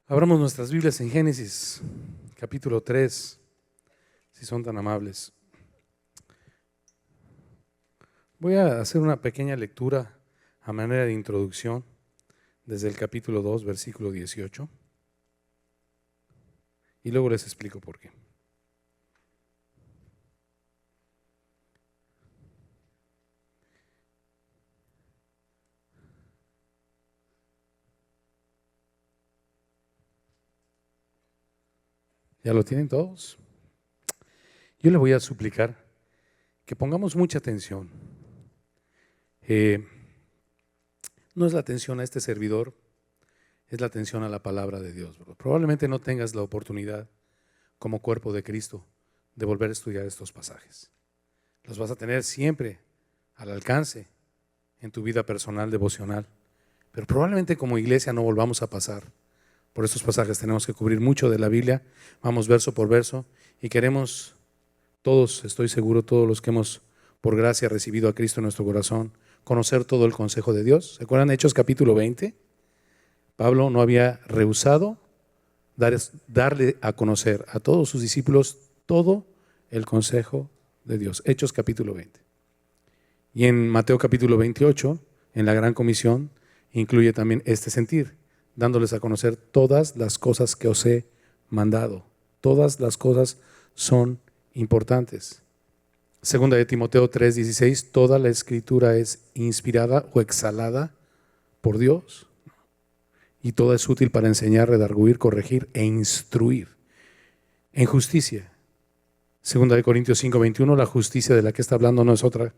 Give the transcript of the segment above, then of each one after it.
Abramos nuestras Biblias en Génesis, capítulo 3, si son tan amables. Voy a hacer una pequeña lectura a manera de introducción desde el capítulo 2, versículo 18, y luego les explico por qué. ¿Ya lo tienen todos? Yo le voy a suplicar que pongamos mucha atención. No es la atención a este servidor, es la atención a la palabra de Dios. Probablemente no tengas la oportunidad como cuerpo de Cristo de volver a estudiar estos pasajes. Los vas a tener siempre al alcance en tu vida personal, devocional, pero probablemente como iglesia no volvamos a pasar por estos pasajes. Tenemos que cubrir mucho de la Biblia, vamos verso por verso, y queremos todos, estoy seguro, todos los que hemos por gracia recibido a Cristo en nuestro corazón, conocer todo el consejo de Dios. ¿Se acuerdan Hechos capítulo 20? Pablo no había rehusado darle a conocer a todos sus discípulos todo el consejo de Dios. Hechos capítulo 20. Y en Mateo capítulo 28, en la Gran Comisión, incluye también este sentir, dándoles a conocer todas las cosas que os he mandado. Todas las cosas son importantes. Segunda de Timoteo 3:16, toda la escritura es inspirada o exhalada por Dios y toda es útil para enseñar, redarguir, corregir e instruir en justicia. Segunda de Corintios 5:21, la justicia de la que está hablando no es otra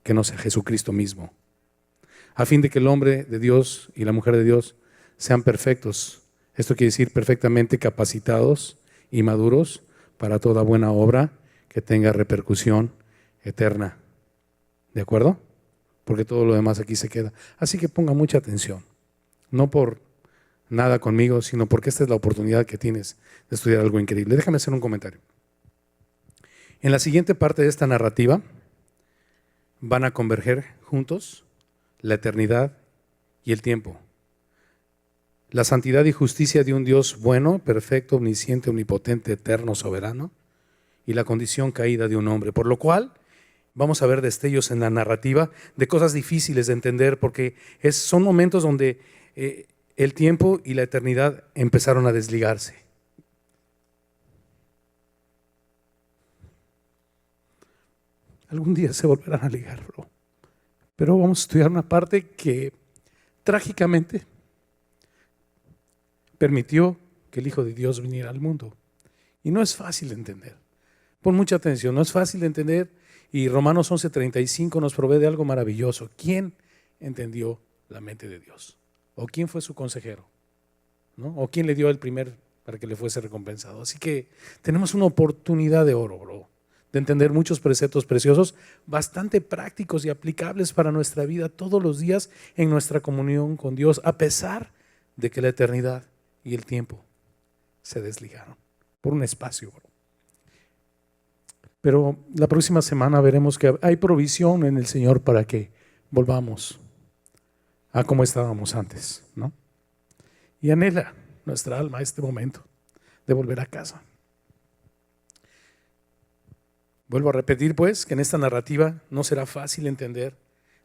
que no sea Jesucristo mismo, a fin de que el hombre de Dios y la mujer de Dios sean perfectos. Esto quiere decir perfectamente capacitados y maduros para toda buena obra que tenga repercusión eterna. ¿De acuerdo? Porque todo lo demás aquí se queda. Así que ponga mucha atención. No por nada conmigo, sino porque esta es la oportunidad que tienes de estudiar algo increíble. Déjame hacer un comentario. En la siguiente parte de esta narrativa van a converger juntos la eternidad y el tiempo. La santidad y justicia de un Dios bueno, perfecto, omnisciente, omnipotente, eterno, soberano, y la condición caída de un hombre. Por lo cual vamos a ver destellos en la narrativa de cosas difíciles de entender, porque son momentos donde el tiempo y la eternidad empezaron a desligarse. Algún día se volverán a ligar, bro. Pero vamos a estudiar una parte que trágicamente permitió que el Hijo de Dios viniera al mundo. Y no es fácil de entender. Pon mucha atención, no es fácil de entender. Y Romanos 11:35 nos provee de algo maravilloso. ¿Quién entendió la mente de Dios? ¿O quién fue su consejero? ¿No? ¿O quién le dio el primer para que le fuese recompensado? Así que tenemos una oportunidad de oro, bro, de entender muchos preceptos preciosos, bastante prácticos y aplicables para nuestra vida todos los días en nuestra comunión con Dios, a pesar de que la eternidad y el tiempo se desligaron por un espacio, bro. Pero la próxima semana veremos que hay provisión en el Señor para que volvamos a como estábamos antes, ¿no? Y anhela nuestra alma este momento de volver a casa. Vuelvo a repetir, pues, que en esta narrativa no será fácil entender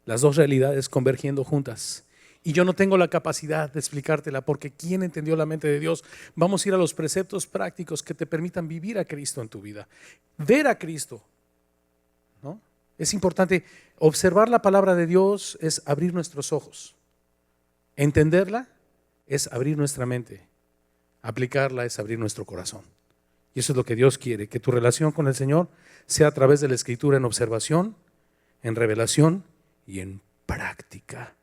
las dos realidades convergiendo juntas. Y yo no tengo la capacidad de explicártela, porque ¿quién entendió la mente de Dios? Vamos a ir a los preceptos prácticos que te permitan vivir a Cristo en tu vida, ver a Cristo, ¿no? Es importante observar la palabra de Dios, es abrir nuestros ojos. Entenderla es abrir nuestra mente. Aplicarla es abrir nuestro corazón. Y eso es lo que Dios quiere, que tu relación con el Señor sea a través de la Escritura en observación, en revelación y en práctica.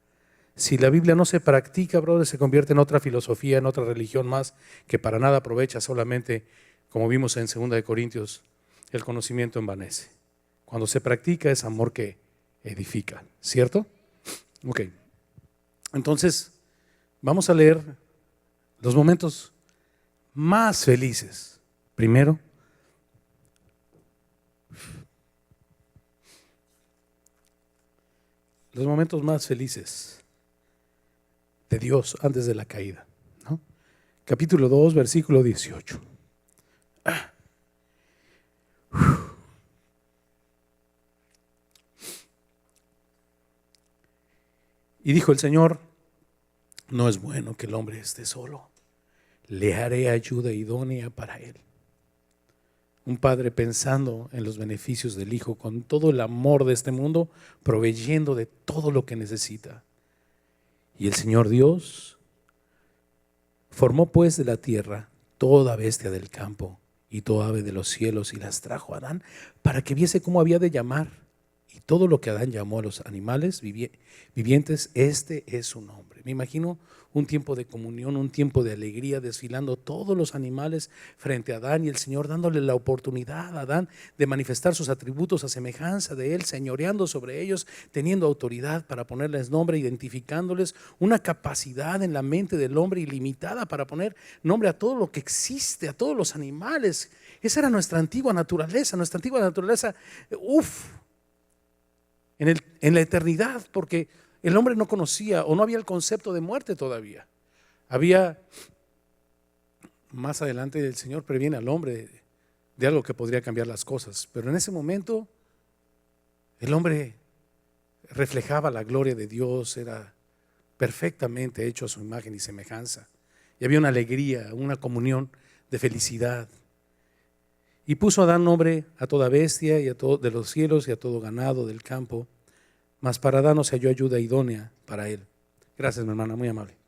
Si la Biblia no se practica, brother, se convierte en otra filosofía, en otra religión más, que para nada aprovecha, solamente, como vimos en 2 de Corintios, el conocimiento envanece. Cuando se practica es amor que edifica, ¿cierto? Ok. Entonces, vamos a leer los momentos más felices. Primero, los momentos más felices de Dios antes de la caída, ¿no? capítulo 2, versículo 18. Y dijo el Señor: no es bueno que el hombre esté solo, le haré ayuda idónea para él. Un padre pensando en los beneficios del hijo con todo el amor de este mundo, proveyendo de todo lo que necesita. Y el Señor Dios formó pues de la tierra toda bestia del campo y toda ave de los cielos, y las trajo a Adán para que viese cómo había de llamar. Y todo lo que Adán llamó a los animales vivientes, este es su nombre. Me imagino un tiempo de comunión, un tiempo de alegría, desfilando todos los animales frente a Adán, y el Señor dándole la oportunidad a Adán de manifestar sus atributos a semejanza de él, señoreando sobre ellos, teniendo autoridad para ponerles nombre, identificándoles, una capacidad en la mente del hombre ilimitada para poner nombre a todo lo que existe, a todos los animales. Esa era nuestra antigua naturaleza, en la eternidad, porque el hombre no conocía o no había el concepto de muerte todavía. Había, más adelante el Señor previene al hombre de algo que podría cambiar las cosas, pero en ese momento el hombre reflejaba la gloria de Dios, era perfectamente hecho a su imagen y semejanza, y había una alegría, una comunión de felicidad. Y puso a Adán nombre a toda bestia y a todo de los cielos y a todo ganado del campo, mas para Adán no se halló ayuda idónea para él. Gracias, mi hermana, muy amable.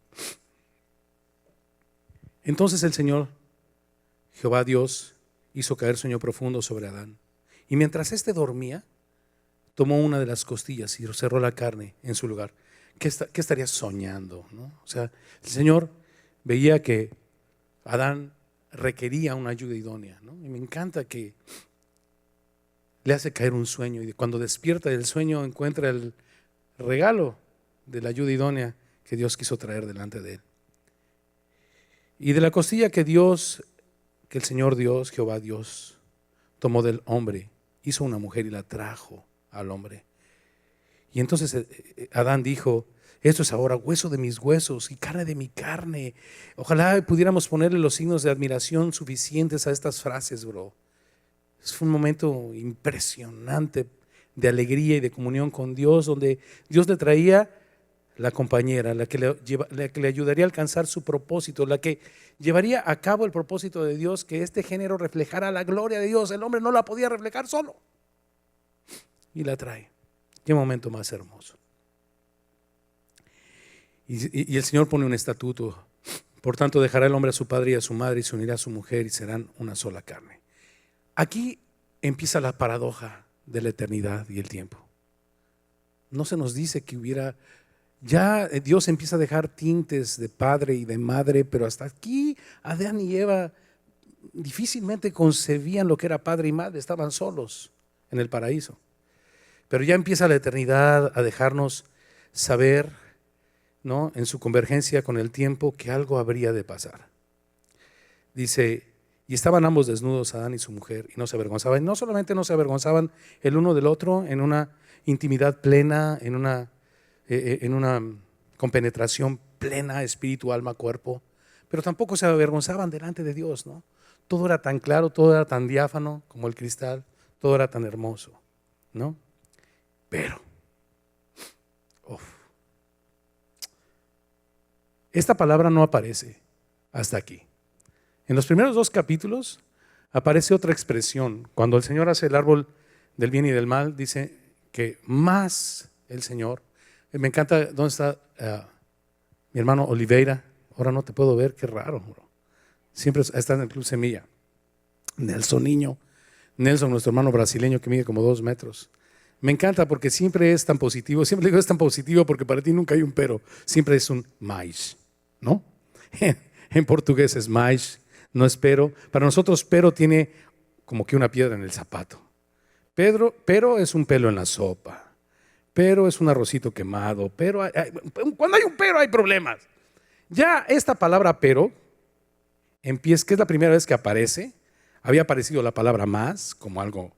Entonces el Señor, Jehová Dios, hizo caer sueño profundo sobre Adán. Y mientras éste dormía, tomó una de las costillas y cerró la carne en su lugar. ¿Qué estaría soñando, no? O sea, el Señor veía que Adán requería una ayuda idónea, ¿no? Y me encanta que le hace caer un sueño, y cuando despierta del sueño encuentra el regalo de la ayuda idónea que Dios quiso traer delante de él. Y de la costilla que el Señor Dios, Jehová Dios, tomó del hombre, hizo una mujer y la trajo al hombre. Y entonces Adán dijo: esto es ahora hueso de mis huesos y carne de mi carne. Ojalá pudiéramos ponerle los signos de admiración suficientes a estas frases, bro. Fue un momento impresionante de alegría y de comunión con Dios, donde Dios le traía la compañera, la que le ayudaría a alcanzar su propósito, la que llevaría a cabo el propósito de Dios, que este género reflejara la gloria de Dios. El hombre no la podía reflejar solo, y la trae. Qué momento más hermoso. Y el Señor pone un estatuto: por tanto dejará el hombre a su padre y a su madre y se unirá a su mujer y serán una sola carne. Aquí empieza la paradoja de la eternidad y el tiempo. No se nos dice que ya Dios empieza a dejar tintes de padre y de madre, pero hasta aquí Adán y Eva difícilmente concebían lo que era padre y madre, estaban solos en el paraíso. Pero ya empieza la eternidad a dejarnos saber, ¿no?, en su convergencia con el tiempo, que algo habría de pasar. Dice: y estaban ambos desnudos, Adán y su mujer, y no se avergonzaban. Y no solamente no se avergonzaban el uno del otro en una intimidad plena, en una compenetración plena, espíritu, alma, cuerpo, pero tampoco se avergonzaban delante de Dios, ¿no? Todo era tan claro, todo era tan diáfano como el cristal, todo era tan hermoso, ¿no? Pero, esta palabra no aparece hasta aquí. En los primeros 2 capítulos aparece otra expresión. Cuando el Señor hace el árbol del bien y del mal, dice que más el Señor. Me encanta, ¿dónde está mi hermano Oliveira? Ahora no te puedo ver, qué raro, bro. Siempre está en el Club Semilla. Nelson Niño. Nelson, nuestro hermano brasileño que mide como 2 metros. Me encanta porque siempre es tan positivo. Siempre digo es tan positivo porque para ti nunca hay un pero. Siempre es un mais, ¿no? En portugués es mais. No es pero. Para nosotros pero tiene como que una piedra en el zapato. Pero es un pelo en la sopa. Pero es un arrocito quemado. Pero cuando hay un pero hay problemas. Ya esta palabra pero empieza, que es la primera vez que aparece. Había aparecido la palabra más como algo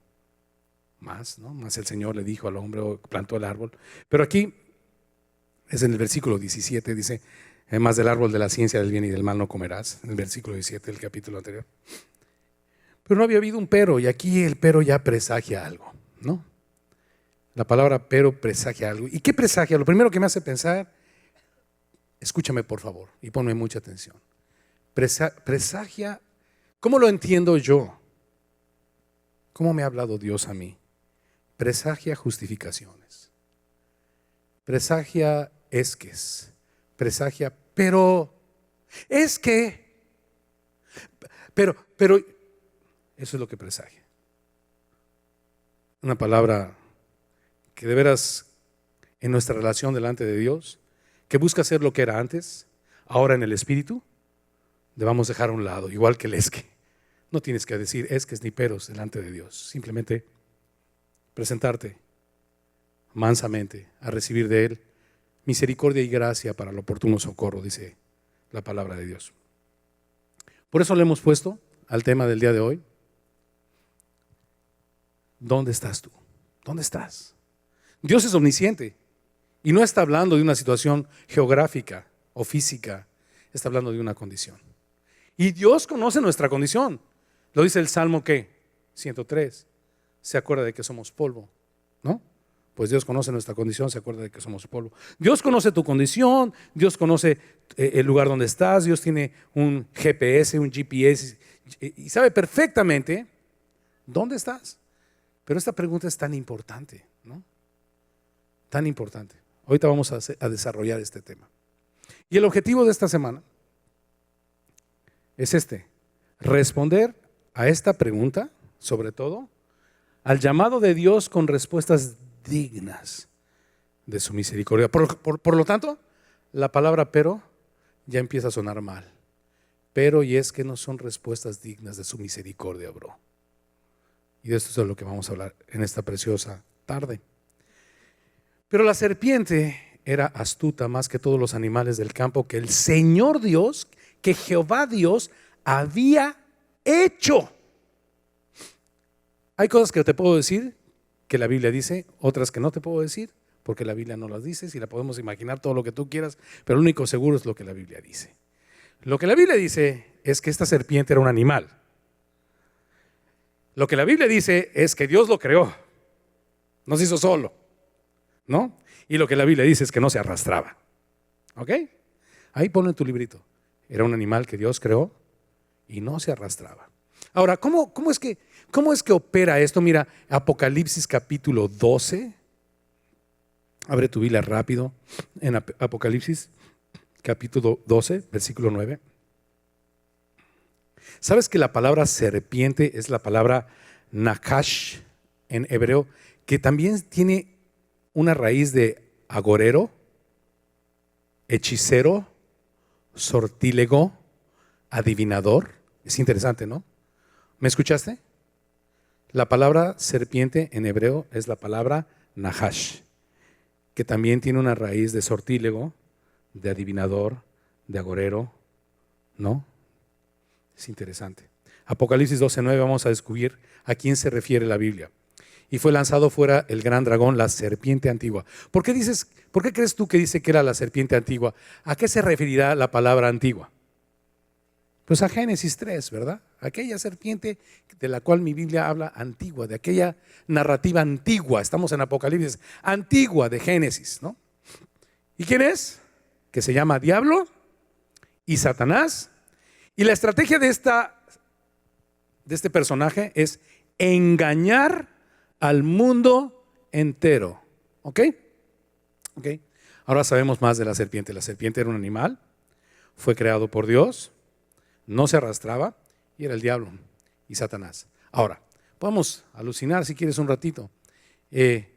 más, ¿no? Más el Señor le dijo al hombre o plantó el árbol. Pero aquí es en el versículo 17, dice: Además del árbol de la ciencia del bien y del mal no comerás, en el versículo 17 del capítulo anterior. Pero no había habido un pero, y aquí el pero ya presagia algo, ¿no? La palabra pero presagia algo. ¿Y qué presagia? Lo primero que me hace pensar, escúchame por favor y ponme mucha atención. Presagia, ¿cómo lo entiendo yo? ¿Cómo me ha hablado Dios a mí? Presagia justificaciones. Presagia esques. Presagia, pero, es que, pero, eso es lo que presagia. Una palabra que de veras en nuestra relación delante de Dios, que busca ser lo que era antes, ahora en el Espíritu, debamos dejar a un lado, igual que el esque. No tienes que decir esques ni peros delante de Dios, simplemente presentarte mansamente a recibir de Él misericordia y gracia para el oportuno socorro, dice la palabra de Dios. Por eso le hemos puesto al tema del día de hoy: ¿dónde estás tú? ¿Dónde estás? Dios es omnisciente y no está hablando de una situación geográfica o física, está hablando de una condición. Y Dios conoce nuestra condición. Lo dice el Salmo, ¿qué? 103. Se acuerda de que somos polvo, ¿no? Pues Dios conoce nuestra condición, se acuerda de que somos polvo. Dios conoce tu condición, Dios conoce el lugar donde estás, Dios tiene un GPS, un GPS y sabe perfectamente dónde estás. Pero esta pregunta es tan importante, ¿no? Tan importante. Ahorita vamos a desarrollar este tema. Y el objetivo de esta semana es responder a esta pregunta, sobre todo, al llamado de Dios con respuestas dignas de su misericordia. Por lo tanto, la palabra pero ya empieza a sonar mal. Pero y es que no son respuestas dignas de su misericordia, bro. Y de esto es de lo que vamos a hablar en esta preciosa tarde. Pero la serpiente era astuta más que todos los animales del campo que el Señor Dios, que Jehová Dios había hecho. Hay cosas que te puedo decir que la Biblia dice, otras que no te puedo decir porque la Biblia no las dice. Si la podemos imaginar todo lo que tú quieras, pero lo único seguro es lo que la Biblia dice. Lo que la Biblia dice es que esta serpiente era un animal. Lo que la Biblia dice es que Dios lo creó, no se hizo solo, ¿no? Y lo que la Biblia dice es que no se arrastraba. ¿Ok? Ahí ponlo en tu librito. Era un animal que Dios creó y no se arrastraba. Ahora, ¿cómo es que opera esto? Mira, Apocalipsis capítulo 12. Abre tu Biblia rápido en Apocalipsis capítulo 12, versículo 9. ¿Sabes que la palabra serpiente es la palabra nakash en hebreo, que también tiene una raíz de agorero, hechicero, sortílego, adivinador? Es interesante, ¿no? ¿Me escuchaste? La palabra serpiente en hebreo es la palabra nahash, que también tiene una raíz de sortílego, de adivinador, de agorero, ¿no? Es interesante. Apocalipsis 12:9 vamos a descubrir a quién se refiere la Biblia. Y fue lanzado fuera el gran dragón, la serpiente antigua. ¿Por qué crees tú que dice que era la serpiente antigua? ¿A qué se referirá la palabra antigua? Pues a Génesis 3, ¿verdad? Aquella serpiente de la cual mi Biblia habla antigua, de aquella narrativa antigua. Estamos en Apocalipsis, antigua de Génesis, ¿no? ¿Y quién es? Que se llama Diablo y Satanás. Y la estrategia de este personaje es engañar al mundo entero. ¿Ok? ¿Ok? Ahora sabemos más de la serpiente. La serpiente era un animal, fue creado por Dios, no se arrastraba y era el diablo y Satanás. Ahora, podemos alucinar si quieres un ratito. En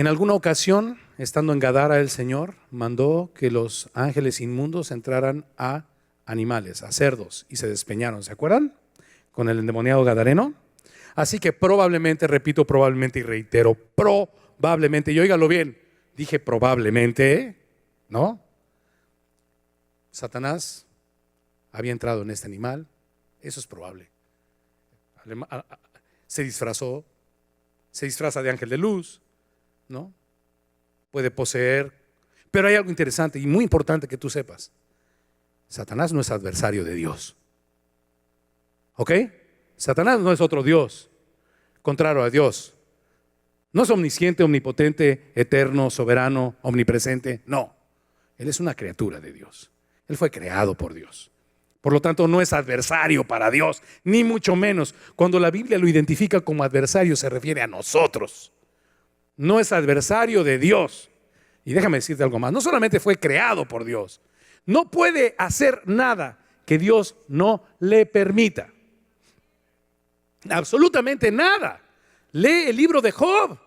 alguna ocasión, estando en Gadara, el Señor mandó que los ángeles inmundos entraran a animales, a cerdos, y se despeñaron. ¿Se acuerdan? Con el endemoniado gadareno. Así que probablemente, repito, probablemente y reitero, probablemente, y óigalo bien, dije probablemente, ¿no? Satanás había entrado en este animal, eso es probable. Se disfraza de ángel de luz, ¿no? Puede poseer, Pero hay algo interesante y muy importante que tú sepas. Satanás no es adversario de Dios. ¿Ok? Satanás no es otro Dios, contrario a Dios. No es omnisciente, omnipotente, eterno, soberano, omnipresente. No, Él es una criatura de Dios. Él fue creado por Dios. Por lo tanto, no es adversario para Dios, ni mucho menos. Cuando la Biblia lo identifica como adversario, se refiere a nosotros. No es adversario de Dios. Y déjame decirte algo más. No solamente fue creado por Dios, no puede hacer nada que Dios no le permita. Absolutamente nada. Lee el libro de Job.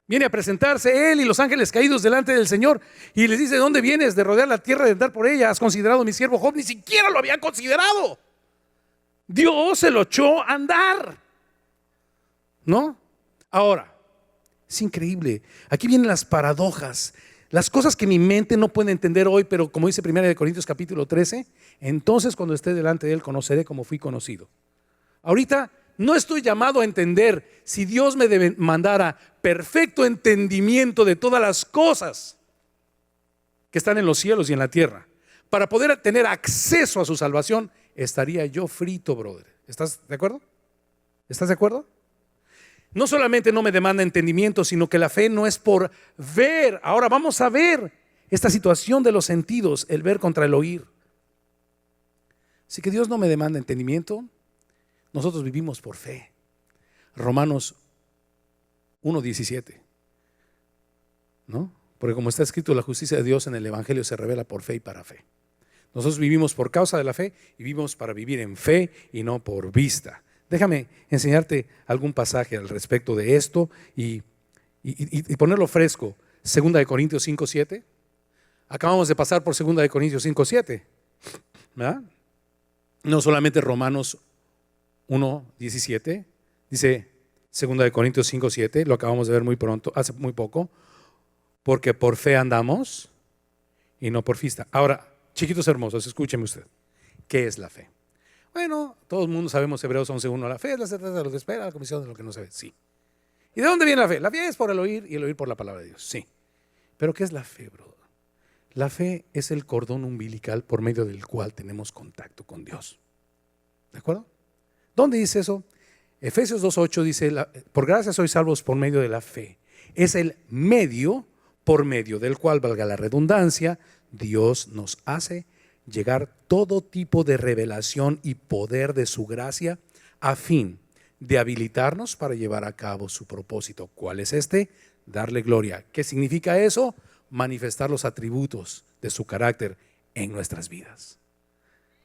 Viene a presentarse él y los ángeles caídos delante del Señor y les dice: ¿de dónde vienes? De rodear la tierra, de andar por ella. ¿Has considerado a mi siervo Job? Ni siquiera lo había considerado. Dios se lo echó a andar, ¿no? Ahora, es increíble. Aquí vienen las paradojas, las cosas que mi mente no puede entender hoy, pero como dice 1 Corintios capítulo 13, entonces cuando esté delante de él conoceré como fui conocido. Ahorita no estoy llamado a entender. Si Dios me mandara perfecto entendimiento de todas las cosas que están en los cielos y en la tierra, para poder tener acceso a su salvación, estaría yo frito, brother. ¿Estás de acuerdo? ¿Estás de acuerdo? No solamente no me demanda entendimiento, sino que la fe no es por ver. Ahora vamos a ver esta situación de los sentidos, el ver contra el oír. Así que Dios no me demanda entendimiento. Nosotros vivimos por fe. Romanos 1:17, ¿no? Porque como está escrito, la justicia de Dios en el Evangelio se revela por fe y para fe. Nosotros vivimos por causa de la fe y vivimos para vivir en fe y no por vista. Déjame enseñarte algún pasaje al respecto de esto y ponerlo fresco. 2 Corintios 5:7. Acabamos de pasar por 2 Corintios 5:7, ¿verdad? No solamente Romanos 1:17, dice 2 Corintios 5:7, lo acabamos de ver muy pronto, hace muy poco, porque por fe andamos y no por vista. Ahora, chiquitos hermosos, escúcheme usted, ¿qué es la fe? Bueno, todo el mundo sabemos Hebreos 11:1, la fe es la certeza de lo que espera, la convicción de lo que no se ve, sí. ¿Y de dónde viene la fe? La fe es por el oír y el oír por la palabra de Dios, sí. Pero ¿qué es la fe, bro? La fe es el cordón umbilical por medio del cual tenemos contacto con Dios. ¿De acuerdo? ¿Dónde dice eso? Efesios 2:8 dice: por gracia sois salvos por medio de la fe. Es el medio por medio del cual, valga la redundancia, Dios nos hace llegar todo tipo de revelación y poder de su gracia a fin de habilitarnos para llevar a cabo su propósito. ¿Cuál es este? Darle gloria. ¿Qué significa eso? Manifestar los atributos de su carácter en nuestras vidas.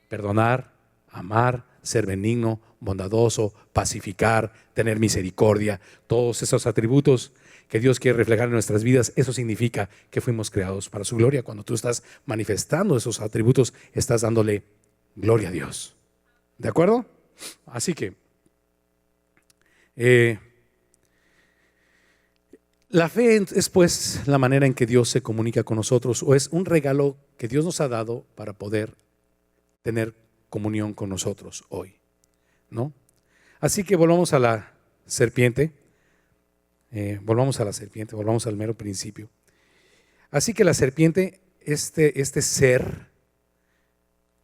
Perdonar, amar, ser benigno, bondadoso, pacificar, tener misericordia, todos esos atributos que Dios quiere reflejar en nuestras vidas. Eso significa que fuimos creados para su gloria. Cuando tú estás manifestando esos atributos, estás dándole gloria a Dios. ¿De acuerdo? Así que la fe es pues la manera en que Dios se comunica con nosotros, o es un regalo que Dios nos ha dado para poder tener comunión con nosotros hoy, ¿no? Así que volvamos a la serpiente, volvamos al mero principio. Así que la serpiente, este ser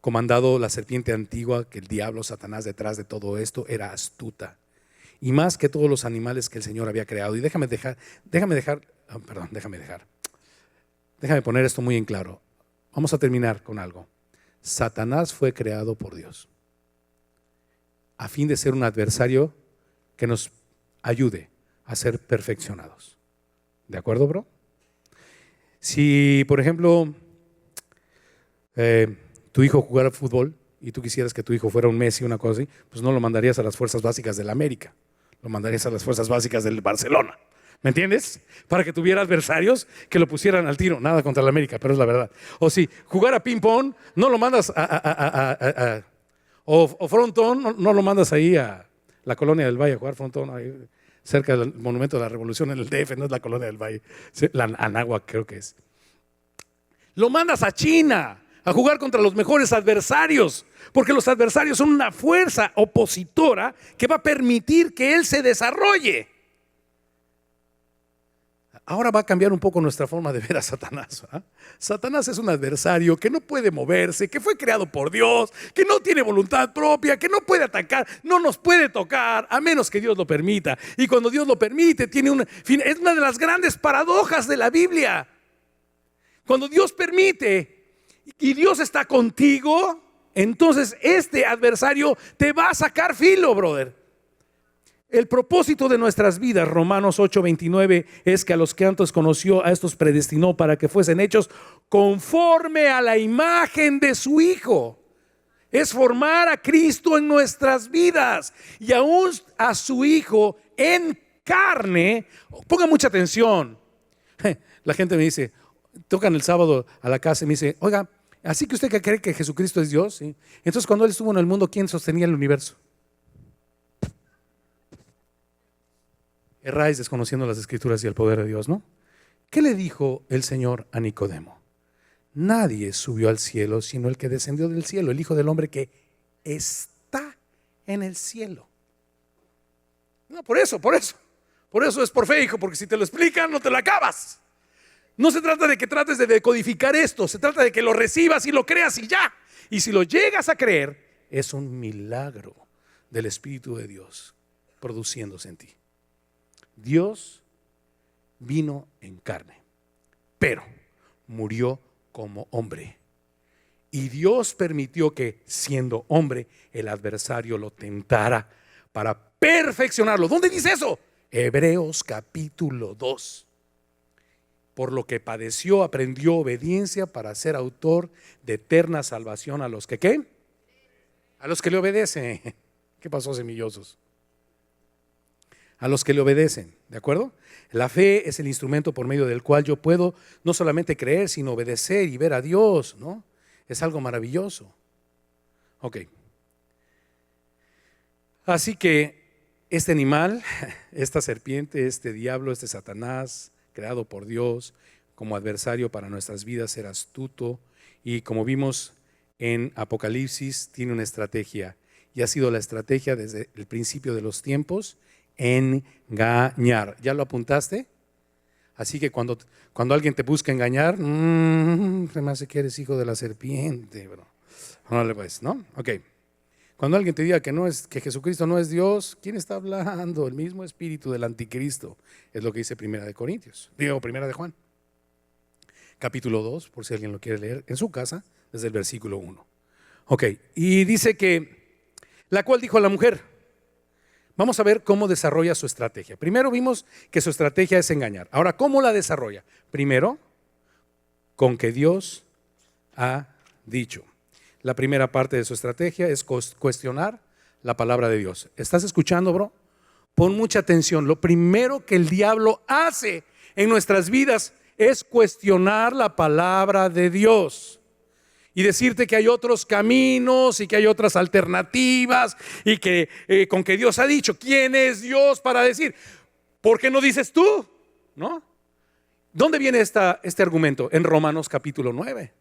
comandado, la serpiente antigua, que el diablo, Satanás, detrás de todo esto, era astuta, y más que todos los animales que el Señor había creado. Y déjame poner esto muy en claro. Vamos a terminar con algo. Satanás fue creado por Dios a fin de ser un adversario que nos ayude a ser perfeccionados. ¿De acuerdo, bro? Si, por ejemplo, tu hijo jugara fútbol y tú quisieras que tu hijo fuera un Messi, una cosa así, pues no lo mandarías a las fuerzas básicas del América, lo mandarías a las fuerzas básicas del Barcelona. ¿Me entiendes? Para que tuviera adversarios que lo pusieran al tiro. Nada contra el América, pero es la verdad. O si jugara ping-pong, no lo mandas o frontón, no lo mandas ahí a la Colonia del Valle a jugar frontón, ahí cerca del Monumento de la Revolución en el DF, no es la Colonia del Valle, la Anáhuac creo que es. Lo mandas a China a jugar contra los mejores adversarios, porque los adversarios son una fuerza opositora que va a permitir que él se desarrolle. Ahora va a cambiar un poco nuestra forma de ver a Satanás, ¿verdad? Satanás es un adversario que no puede moverse, que fue creado por Dios, que no tiene voluntad propia, que no puede atacar, no nos puede tocar, a menos que Dios lo permita. Y cuando Dios lo permite, es una de las grandes paradojas de la Biblia. Cuando Dios permite y Dios está contigo, entonces este adversario te va a sacar filo, brother. El propósito de nuestras vidas, Romanos 8:29, es que a los que antes conoció, a estos predestinó para que fuesen hechos conforme a la imagen de su Hijo. Es formar a Cristo en nuestras vidas y aún a su Hijo en carne. Ponga mucha atención. La gente me dice, tocan el sábado a la casa y me dice, oiga, así que usted que cree que Jesucristo es Dios, ¿sí? Entonces cuando Él estuvo en el mundo, ¿quién sostenía el universo? Erráis desconociendo las Escrituras y el poder de Dios, ¿no? ¿Qué le dijo el Señor a Nicodemo? Nadie subió al cielo sino el que descendió del cielo, el Hijo del Hombre que está en el cielo. No, por eso es por fe, hijo, porque si te lo explican no te lo acabas. No se trata de que trates de decodificar esto, se trata de que lo recibas y lo creas y ya. Y si lo llegas a creer, es un milagro del Espíritu de Dios produciéndose en ti. Dios vino en carne, pero murió como hombre. Y Dios permitió que, siendo hombre, el adversario lo tentara para perfeccionarlo. ¿Dónde dice eso? Hebreos capítulo 2. Por lo que padeció, aprendió obediencia para ser autor de eterna salvación a los que, ¿qué? A los que le obedecen. ¿Qué pasó, semillosos? A los que le obedecen, ¿de acuerdo? La fe es el instrumento por medio del cual yo puedo no solamente creer, sino obedecer y ver a Dios, ¿no? Es algo maravilloso. Ok. Así que este animal, esta serpiente, este diablo, este Satanás, creado por Dios como adversario para nuestras vidas, era astuto y, como vimos en Apocalipsis, tiene una estrategia y ha sido la estrategia desde el principio de los tiempos: engañar. ¿Ya lo apuntaste? Así que cuando alguien te busca engañar, se me hace que eres hijo de la serpiente, bro. Órale pues, ¿no? Ok. Cuando alguien te diga que Jesucristo no es Dios, ¿quién está hablando? El mismo espíritu del anticristo. Es lo que dice Primera de Juan. Capítulo 2, por si alguien lo quiere leer en su casa, desde el versículo 1. Ok, y dice que, la cual dijo a la mujer. Vamos a ver cómo desarrolla su estrategia. Primero vimos que su estrategia es engañar. Ahora, ¿cómo la desarrolla? Primero, con que Dios ha dicho. La primera parte de su estrategia es cuestionar la palabra de Dios. ¿Estás escuchando, bro? Pon mucha atención. Lo primero que el diablo hace en nuestras vidas es cuestionar la palabra de Dios. Y decirte que hay otros caminos y que hay otras alternativas y que con que Dios ha dicho. ¿Quién es Dios para decir? ¿Por qué no dices tú? ¿No? ¿Dónde viene este argumento? En Romanos capítulo 9,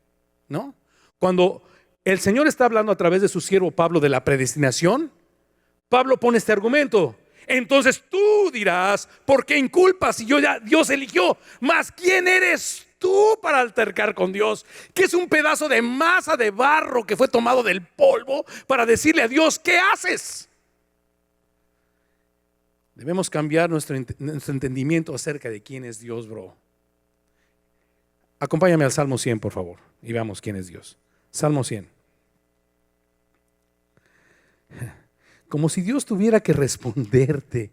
¿no? Cuando el Señor está hablando a través de su siervo Pablo de la predestinación, Pablo pone este argumento. Entonces tú dirás, ¿por qué inculpas si Dios eligió? Mas ¿quién eres tú para altercar con Dios? Que es un pedazo de masa de barro que fue tomado del polvo para decirle a Dios, ¿qué haces? Debemos cambiar nuestro entendimiento acerca de quién es Dios, bro. Acompáñame al Salmo 100, por favor, y veamos quién es Dios. Salmo 100. Como si Dios tuviera que responderte.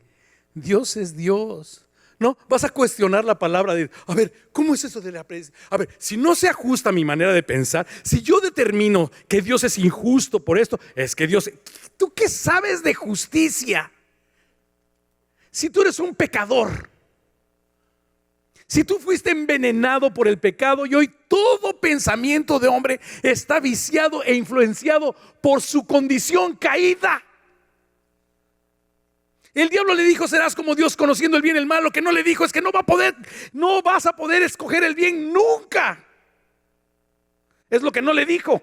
Dios es Dios. No, vas a cuestionar la palabra de, a ver, ¿cómo es eso de la predestinación? A ver, si no se ajusta a mi manera de pensar, si yo determino que Dios es injusto por esto, es que Dios, ¿tú qué sabes de justicia? Si tú eres un pecador, si tú fuiste envenenado por el pecado y hoy todo pensamiento de hombre está viciado e influenciado por su condición caída. El diablo le dijo, serás como Dios conociendo el bien y el mal. Lo que no le dijo es que no vas a poder escoger el bien nunca. Es lo que no le dijo.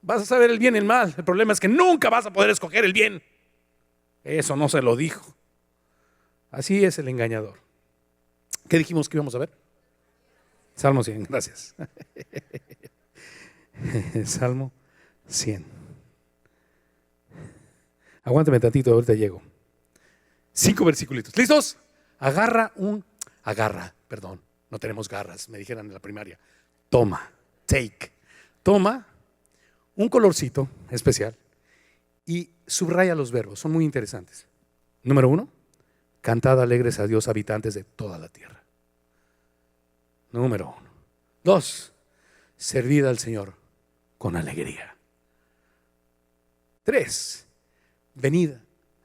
Vas a saber el bien y el mal. El problema es que nunca vas a poder escoger el bien. Eso no se lo dijo. Así es el engañador. ¿Qué dijimos que íbamos a ver? Salmo 100, gracias. Salmo 100. Aguántame tantito, ahorita llego. 5 versículos. ¿Listos? Perdón, no tenemos garras, me dijeron en la primaria. Toma un colorcito especial y subraya los verbos, son muy interesantes. Número 1, cantad alegres a Dios, habitantes de toda la tierra. Número 1. 2, servid al Señor con alegría. 3, venid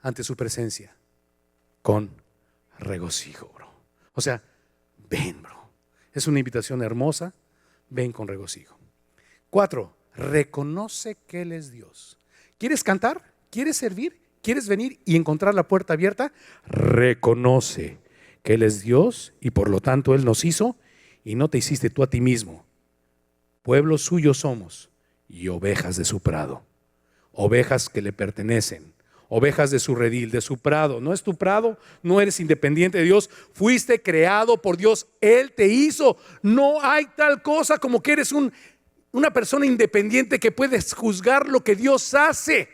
ante su presencia con regocijo, bro. O sea, ven, bro. Es una invitación hermosa. Ven con regocijo. 4, reconoce que Él es Dios. ¿Quieres cantar? ¿Quieres servir? ¿Quieres venir y encontrar la puerta abierta? Reconoce que Él es Dios y por lo tanto Él nos hizo y no te hiciste tú a ti mismo. Pueblo suyo somos y ovejas de su prado. Ovejas que le pertenecen. Ovejas de su redil, de su prado. No es tu prado, no eres independiente de Dios. Fuiste creado por Dios, Él te hizo. No hay tal cosa como que eres una persona independiente que puedes juzgar lo que Dios hace.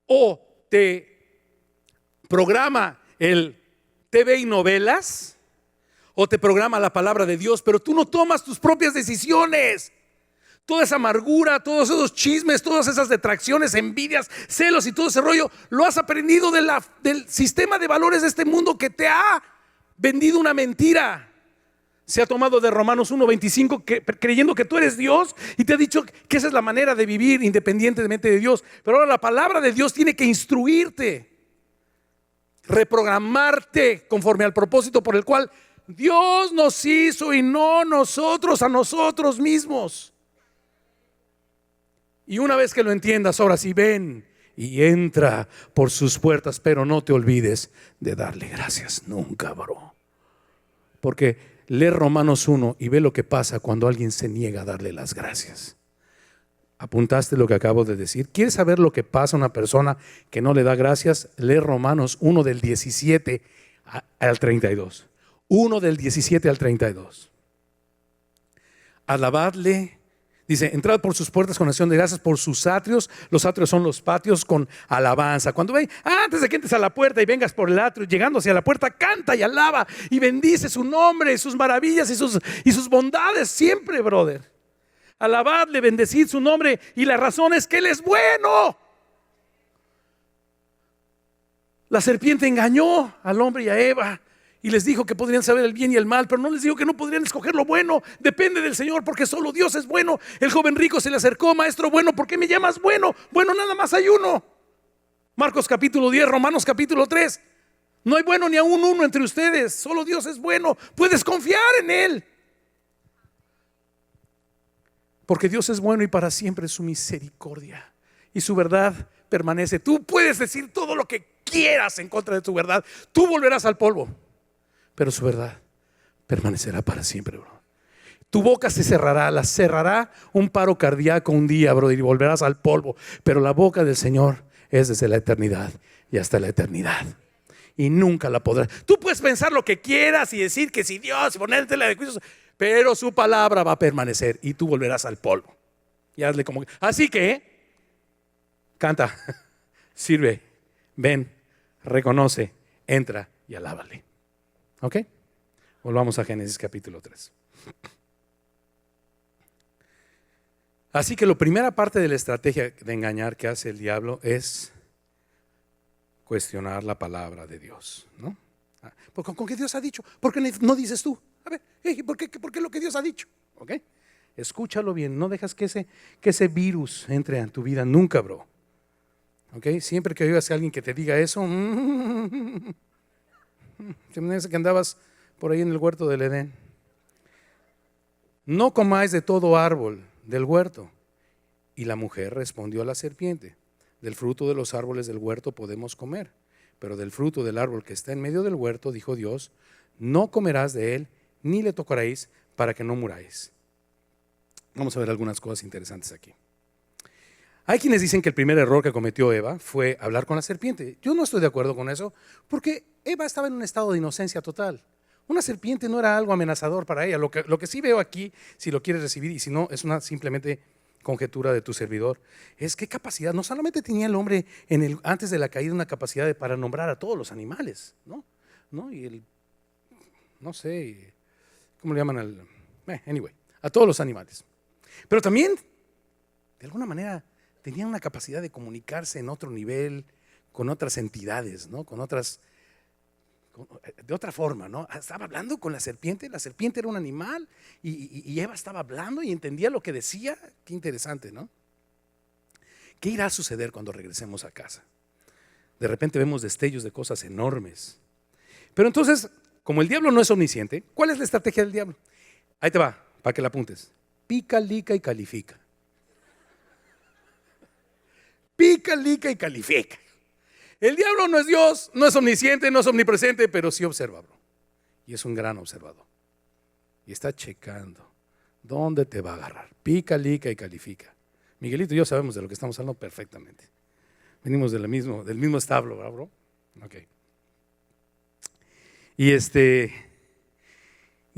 O te programa el TV y novelas, o te programa la palabra de Dios, pero tú no tomas tus propias decisiones. Toda esa amargura, todos esos chismes, todas esas detracciones, envidias, celos y todo ese rollo, lo has aprendido del sistema de valores de este mundo que te ha vendido una mentira. Se ha tomado de Romanos 1:25 creyendo que tú eres Dios y te ha dicho que esa es la manera de vivir independientemente de Dios. Pero ahora la palabra de Dios tiene que instruirte, reprogramarte conforme al propósito por el cual Dios nos hizo y no nosotros a nosotros mismos. Y una vez que lo entiendas, ahora sí, ven y entra por sus puertas, pero no te olvides de darle gracias nunca, bro. Porque lee Romanos 1 y ve lo que pasa cuando alguien se niega a darle las gracias. ¿Apuntaste lo que acabo de decir? ¿Quieres saber lo que pasa a una persona que no le da gracias? Lee Romanos 1 del 17 al 32. 1 del 17 al 32. Alabadle. Dice, entrad por sus puertas con acción de gracias, por sus atrios. Los atrios son los patios con alabanza. Cuando ven, antes de que entres a la puerta y vengas por el atrio, llegando hacia la puerta, canta y alaba y bendice su nombre, sus maravillas y sus bondades siempre, brother. Alabadle, bendecid su nombre, y la razón es que Él es bueno. La serpiente engañó al hombre y a Eva y les dijo que podrían saber el bien y el mal, pero no les dijo que no podrían escoger lo bueno. Depende del Señor, porque solo Dios es bueno. El joven rico se le acercó: maestro bueno, ¿por qué me llamas bueno? Bueno, nada más hay uno. Marcos capítulo 10, Romanos capítulo 3. No hay bueno ni aún uno entre ustedes, solo Dios es bueno. Puedes confiar en Él, porque Dios es bueno y para siempre su misericordia y su verdad permanece. Tú puedes decir todo lo que quieras en contra de tu verdad, tú volverás al polvo, pero su verdad permanecerá para siempre, bro. Tu boca se cerrará, la cerrará un paro cardíaco un día, bro, y volverás al polvo. Pero la boca del Señor es desde la eternidad y hasta la eternidad, y nunca la podrás. Tú puedes pensar lo que quieras y decir que si Dios, ponértela de juicios, pero su palabra va a permanecer y tú volverás al polvo. Y hazle como. Así que canta, sirve, ven, reconoce, entra y alábale. ¿Ok? Volvamos a Génesis capítulo 3. Así que la primera parte de la estrategia de engañar que hace el diablo es cuestionar la palabra de Dios, ¿no? ¿Con qué Dios ha dicho? ¿Por qué no dices tú? A ver, ¿por qué lo que Dios ha dicho? ¿Ok? Escúchalo bien, no dejas que ese virus entre en tu vida nunca, bro. ¿Ok? Siempre que oigas a alguien que te diga eso, te parece que andabas por ahí en el huerto del Edén. No comáis de todo árbol del huerto. Y la mujer respondió a la serpiente: del fruto de los árboles del huerto podemos comer, pero del fruto del árbol que está en medio del huerto, dijo Dios, no comerás de él, ni le tocaréis, para que no muráis. Vamos a ver algunas cosas interesantes aquí. Hay quienes dicen que el primer error que cometió Eva fue hablar con la serpiente. Yo no estoy de acuerdo con eso, porque Eva estaba en un estado de inocencia total. Una serpiente no era algo amenazador para ella. Lo que sí veo aquí, si lo quieres recibir, y si no, es una simplemente conjetura de tu servidor, es qué capacidad. No solamente tenía el hombre antes de la caída una capacidad para nombrar a todos los animales, ¿no? Y no sé, ¿cómo le llaman anyway, a todos los animales. Pero también, de alguna manera, tenía una capacidad de comunicarse en otro nivel, con otras entidades, ¿no? De otra forma, ¿no? Estaba hablando con la serpiente era un animal y Eva estaba hablando y entendía lo que decía. Qué interesante, ¿no? ¿Qué irá a suceder cuando regresemos a casa? De repente vemos destellos de cosas enormes. Pero entonces, como el diablo no es omnisciente, ¿cuál es la estrategia del diablo? Ahí te va, para que la apuntes. Pica, lica y califica. Pica, lica y califica. El diablo no es Dios, no es omnisciente, no es omnipresente, pero sí observa, bro. Y es un gran observador. Y está checando dónde te va a agarrar. Pica, lica y califica. Miguelito y yo sabemos de lo que estamos hablando perfectamente. Venimos del mismo establo, ¿verdad, bro? Ok. Y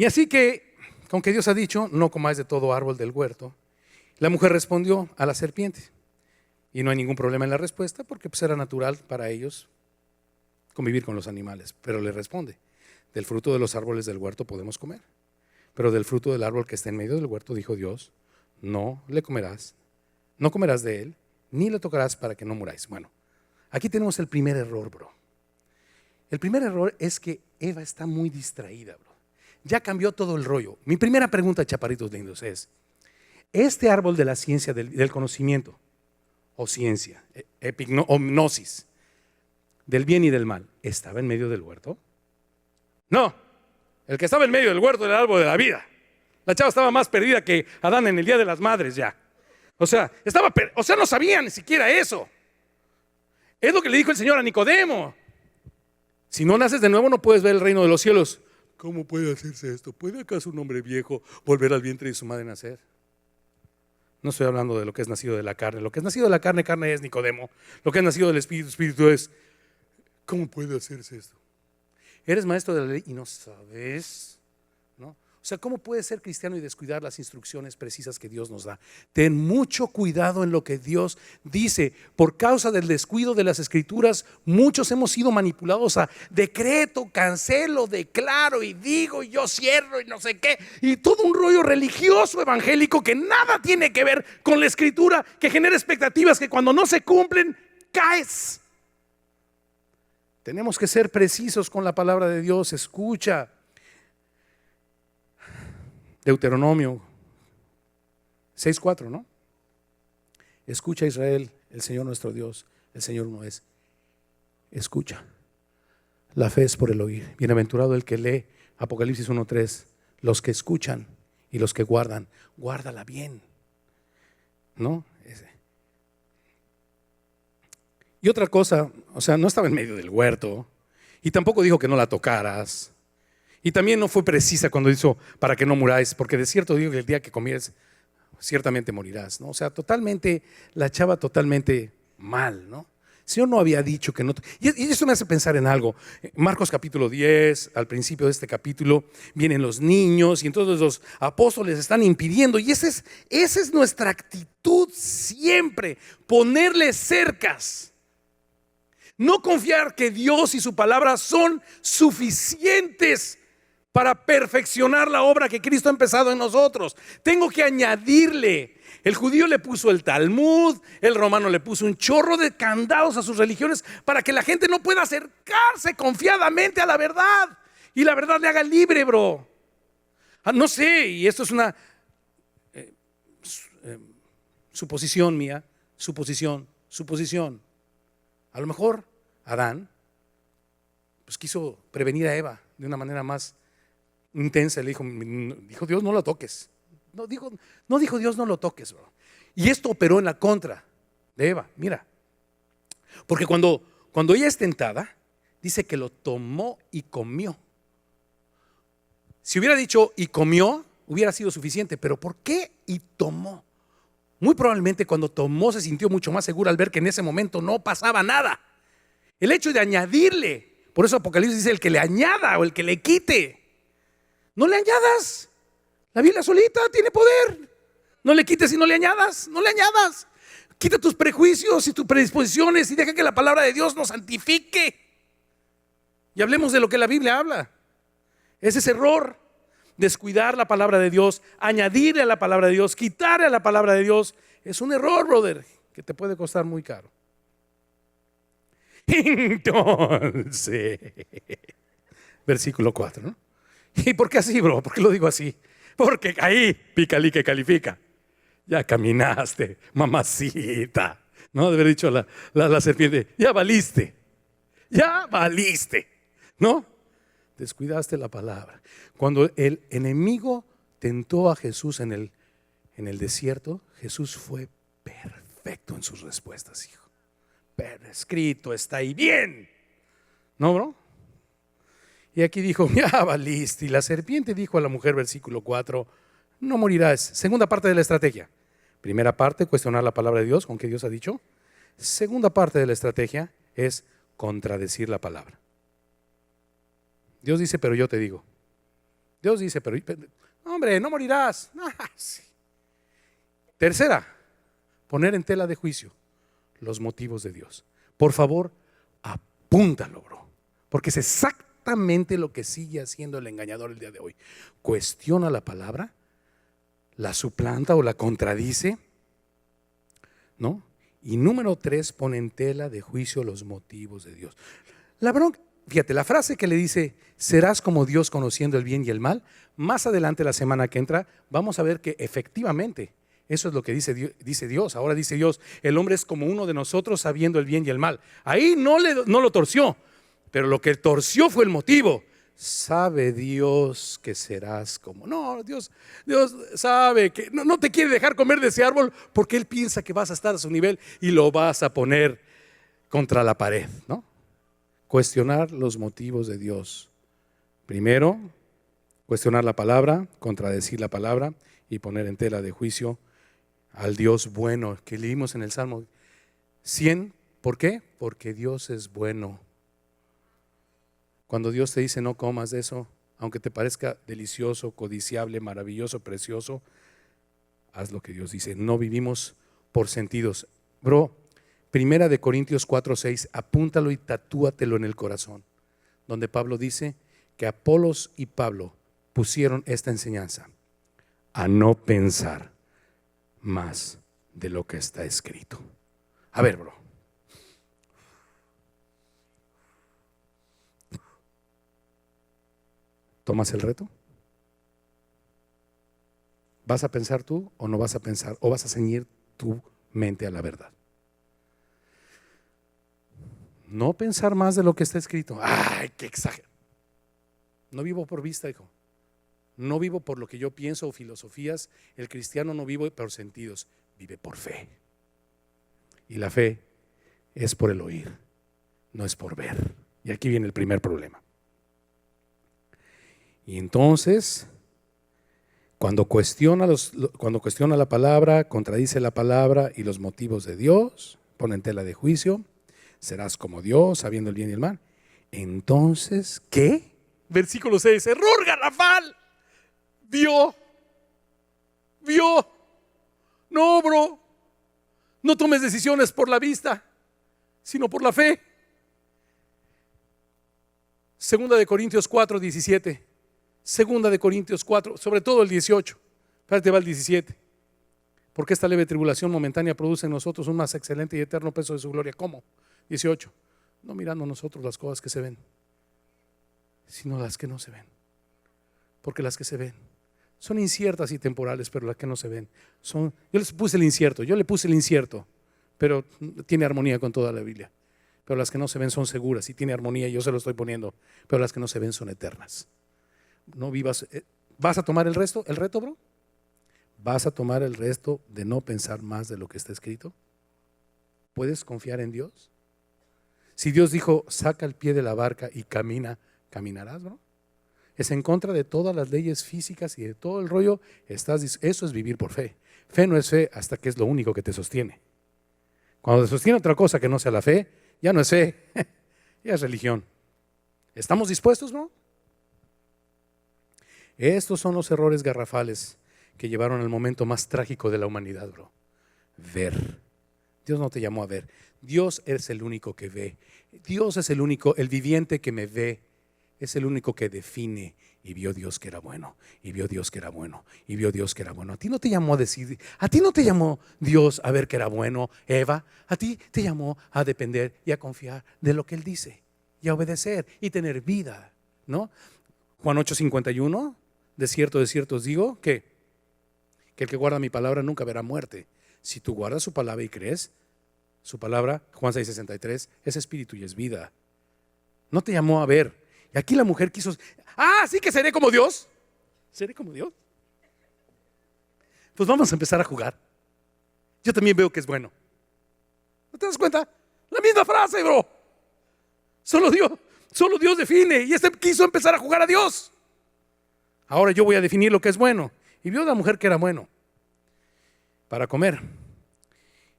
así que, aunque Dios ha dicho, no comáis de todo árbol del huerto, la mujer respondió a la serpiente. Y no hay ningún problema en la respuesta porque pues era natural para ellos convivir con los animales. Pero le responde, del fruto de los árboles del huerto podemos comer. Pero del fruto del árbol que está en medio del huerto, dijo Dios, no le comerás, no comerás de él, ni le tocarás para que no muráis. Bueno, aquí tenemos el primer error, bro. El primer error es que Eva está muy distraída, bro. Ya cambió todo el rollo. Mi primera pregunta, chaparritos lindos, es, este árbol de la ciencia, del conocimiento, o ciencia, o gnosis, del bien y del mal, ¿estaba en medio del huerto? No, el que estaba en medio del huerto era el árbol de la vida. La chava estaba más perdida que Adán en el Día de las Madres ya. O sea, no sabía ni siquiera eso. Es lo que le dijo el Señor a Nicodemo. Si no naces de nuevo no puedes ver el reino de los cielos. ¿Cómo puede hacerse esto? ¿Puede acaso un hombre viejo volver al vientre de su madre nacer? No estoy hablando de lo que es nacido de la carne. Lo que es nacido de la carne, carne es Nicodemo. Lo que es nacido del espíritu, espíritu es, ¿cómo puede hacerse esto? Eres maestro de la ley y no sabes, ¿no? O sea, ¿cómo puedes ser cristiano y descuidar las instrucciones precisas que Dios nos da? Ten mucho cuidado en lo que Dios dice. Por causa del descuido de las escrituras, muchos hemos sido manipulados a decreto, cancelo, declaro y digo y yo cierro y no sé qué. Y todo un rollo religioso evangélico que nada tiene que ver con la escritura, que genera expectativas que cuando no se cumplen, caes. Tenemos que ser precisos con la palabra de Dios. Escucha. Deuteronomio 6:4, ¿no? Escucha, Israel, el Señor nuestro Dios, el Señor uno es. Escucha. La fe es por el oír. Bienaventurado el que lee Apocalipsis 1:3. Los que escuchan y los que guardan, guárdala bien, ¿no? Y otra cosa, o sea, no estaba en medio del huerto y tampoco dijo que no la tocaras. Y también no fue precisa cuando hizo para que no muráis, porque de cierto digo que el día que comieres ciertamente morirás, ¿no? O sea, totalmente, la chava totalmente mal, ¿no? El Señor no había dicho que no. Y eso me hace pensar en algo. Marcos capítulo 10, al principio de este capítulo, vienen los niños y entonces los apóstoles están impidiendo. Y esa es nuestra actitud siempre, ponerle cercas. No confiar que Dios y su palabra son suficientes para perfeccionar la obra que Cristo ha empezado en nosotros. Tengo que añadirle. El judío le puso el Talmud, el romano le puso un chorro de candados a sus religiones para que la gente no pueda acercarse confiadamente a la verdad y la verdad le haga libre, bro. No sé, y esto es una suposición mía, suposición. A lo mejor Adán pues quiso prevenir a Eva de una manera más intensa. Le dijo Dios, no lo toques. No dijo Dios, no lo toques, bro. Y esto operó en la contra de Eva. Mira, porque cuando ella es tentada, dice que lo tomó y comió. Si hubiera dicho y comió, hubiera sido suficiente. Pero ¿por qué y tomó? Muy probablemente cuando tomó se sintió mucho más segura al ver que en ese momento no pasaba nada. El hecho de añadirle, por eso Apocalipsis dice el que le añada o el que le quite. No le añadas. La Biblia solita tiene poder. No le quites y no le añadas. No le añadas. Quita tus prejuicios y tus predisposiciones y deja que la palabra de Dios nos santifique. Y hablemos de lo que la Biblia habla. Ese es error. Descuidar la palabra de Dios, añadirle a la palabra de Dios, quitarle a la palabra de Dios. Es un error, brother, que te puede costar muy caro. Entonces, versículo 4, ¿no? ¿Y por qué así, bro? ¿Por qué lo digo así? Porque ahí, pícale que califica. Ya caminaste, mamacita. No, de haber dicho la serpiente, ya valiste, ¿no? Descuidaste la palabra. Cuando el enemigo tentó a Jesús en el desierto, Jesús fue perfecto en sus respuestas, hijo. Pero escrito está ahí bien, ¿no, bro? Y aquí dijo, ya valiste. Y la serpiente dijo a la mujer, versículo 4, no morirás. Segunda parte de la estrategia. Primera parte, cuestionar la palabra de Dios, con que Dios ha dicho. Segunda parte de la estrategia es contradecir la palabra. Dios dice, pero yo te digo. Dios dice, pero hombre, no morirás. Sí. Tercera, poner en tela de juicio los motivos de Dios. Por favor, apúntalo, bro, porque es exactamente lo que sigue haciendo el engañador el día de hoy. Cuestiona la palabra, la suplanta o la contradice, ¿no? Y número 3, pone en tela de juicio los motivos de Dios. La bronca, fíjate, la frase que le dice, serás como Dios conociendo el bien y el mal, más adelante la semana que entra, vamos a ver que efectivamente eso es lo que dice Dios. Ahora dice Dios, el hombre es como uno de nosotros sabiendo el bien y el mal. Ahí no lo torció, pero lo que torció fue el motivo. Sabe Dios que serás como... No, Dios sabe que no te quiere dejar comer de ese árbol porque Él piensa que vas a estar a su nivel y lo vas a poner contra la pared, ¿no? Cuestionar los motivos de Dios. Primero, cuestionar la palabra, contradecir la palabra y poner en tela de juicio al Dios bueno que leímos en el Salmo 100. ¿Por qué? Porque Dios es bueno. Cuando Dios te dice no comas de eso, aunque te parezca delicioso, codiciable, maravilloso, precioso, haz lo que Dios dice. No vivimos por sentidos. Bro, Primera de Corintios 4:6, apúntalo y tatúatelo en el corazón, donde Pablo dice que Apolos y Pablo pusieron esta enseñanza: a no pensar más de lo que está escrito. A ver, bro. ¿Tomas el reto? ¿Vas a pensar tú o no vas a pensar? ¿O vas a ceñir tu mente a la verdad? No pensar más de lo que está escrito. ¡Ay, qué exagero! No vivo por vista, hijo. No vivo por lo que yo pienso o filosofías. El cristiano no vive por sentidos, vive por fe. Y la fe es por el oír, no es por ver. Y aquí viene el primer problema. Y entonces, cuando cuestiona la palabra, contradice la palabra y los motivos de Dios, pone en tela de juicio, serás como Dios, sabiendo el bien y el mal. Entonces, ¿qué? Versículo 6, error garrafal. Vio. No, bro, no tomes decisiones por la vista, sino por la fe. Segunda de Corintios 4:17. Segunda de Corintios 4, sobre todo el 18. Espérate, va el 17. Porque esta leve tribulación momentánea produce en nosotros un más excelente y eterno peso de su gloria. ¿Cómo? 18. No mirando nosotros las cosas que se ven, sino las que no se ven. Porque las que se ven son inciertas y temporales, pero las que no se ven son... Yo le puse el incierto, pero tiene armonía con toda la Biblia. Pero las que no se ven son seguras y tiene armonía, yo se lo estoy poniendo, pero las que no se ven son eternas. No vivas. ¿Vas a tomar el resto? ¿El reto, bro? ¿Vas a tomar el resto de no pensar más de lo que está escrito? ¿Puedes confiar en Dios? Si Dios dijo, saca el pie de la barca y camina, ¿caminarás, bro? Es en contra de todas las leyes físicas y de todo el rollo. Eso es vivir por fe. Fe no es fe hasta que es lo único que te sostiene. Cuando te sostiene otra cosa que no sea la fe, ya no es fe, ya es religión. ¿Estamos dispuestos, bro? Estos son los errores garrafales que llevaron al momento más trágico de la humanidad, bro. Ver. Dios no te llamó a ver. Dios es el único que ve. Dios es el único, el viviente que me ve. Es el único que define. Y vio Dios que era bueno. Y vio Dios que era bueno. Y vio Dios que era bueno. A ti no te llamó a decir, a ti no te llamó Dios a ver que era bueno, Eva. A ti te llamó a depender y a confiar de lo que Él dice. Y a obedecer y tener vida, ¿no? Juan 8:51, de cierto os digo que el que guarda mi palabra nunca verá muerte. Si tú guardas su palabra y crees, su palabra, Juan 6:63, es espíritu y es vida. No te llamó a ver. Y aquí la mujer quiso, sí que seré como Dios. ¿Seré como Dios? Pues vamos a empezar a jugar. Yo también veo que es bueno. ¿No te das cuenta? La misma frase, bro. Solo Dios define. Y este quiso empezar a jugar a Dios. Ahora yo voy a definir lo que es bueno. Y vio la mujer que era bueno para comer.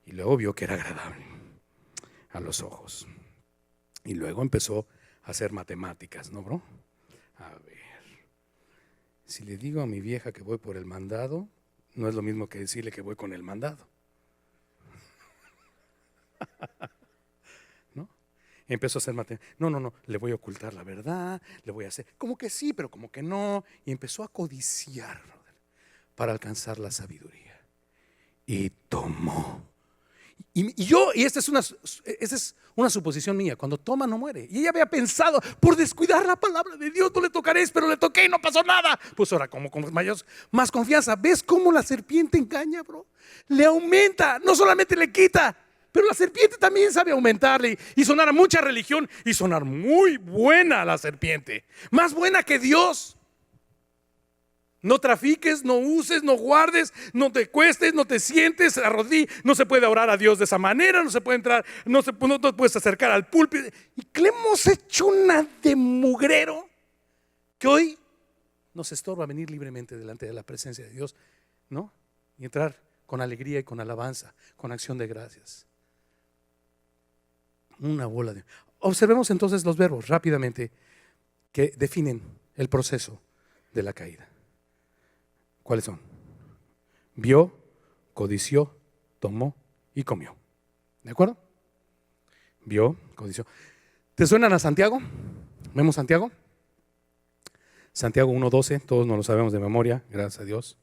Y luego vio que era agradable a los ojos. Y luego empezó a hacer matemáticas, ¿no, bro? A ver, si le digo a mi vieja que voy por el mandado, no es lo mismo que decirle que voy con el mandado. ¿No? Empezó a hacer matemáticas. No, le voy a ocultar la verdad, le voy a hacer, como que sí, pero como que no. Y empezó a codiciar, brother, para alcanzar la sabiduría. Y tomó. Y esta es una suposición mía. Cuando toma no muere. Y ella había pensado, por descuidar la palabra de Dios no le tocaré, pero le toqué y no pasó nada. Pues ahora como con más confianza. ¿Ves cómo la serpiente engaña, bro? Le aumenta, no solamente le quita, pero la serpiente también sabe aumentarle. Y sonar a mucha religión y sonar muy buena la serpiente. Más buena que Dios. No trafiques, no uses, no guardes, no te cuestes, no te sientes, arrodilles. No se puede orar a Dios de esa manera, no se puede entrar, no te puedes acercar al púlpito. Y que le hemos hecho una de mugrero que hoy nos estorba venir libremente delante de la presencia de Dios, ¿no? Y entrar con alegría y con alabanza, con acción de gracias. Una bola de... Observemos entonces los verbos rápidamente que definen el proceso de la caída. ¿Cuáles son? Vio, codició, tomó y comió. ¿De acuerdo? Vio, codició. ¿Te suenan a Santiago? ¿Vemos Santiago? Santiago 1:12, todos nos lo sabemos de memoria, gracias a Dios.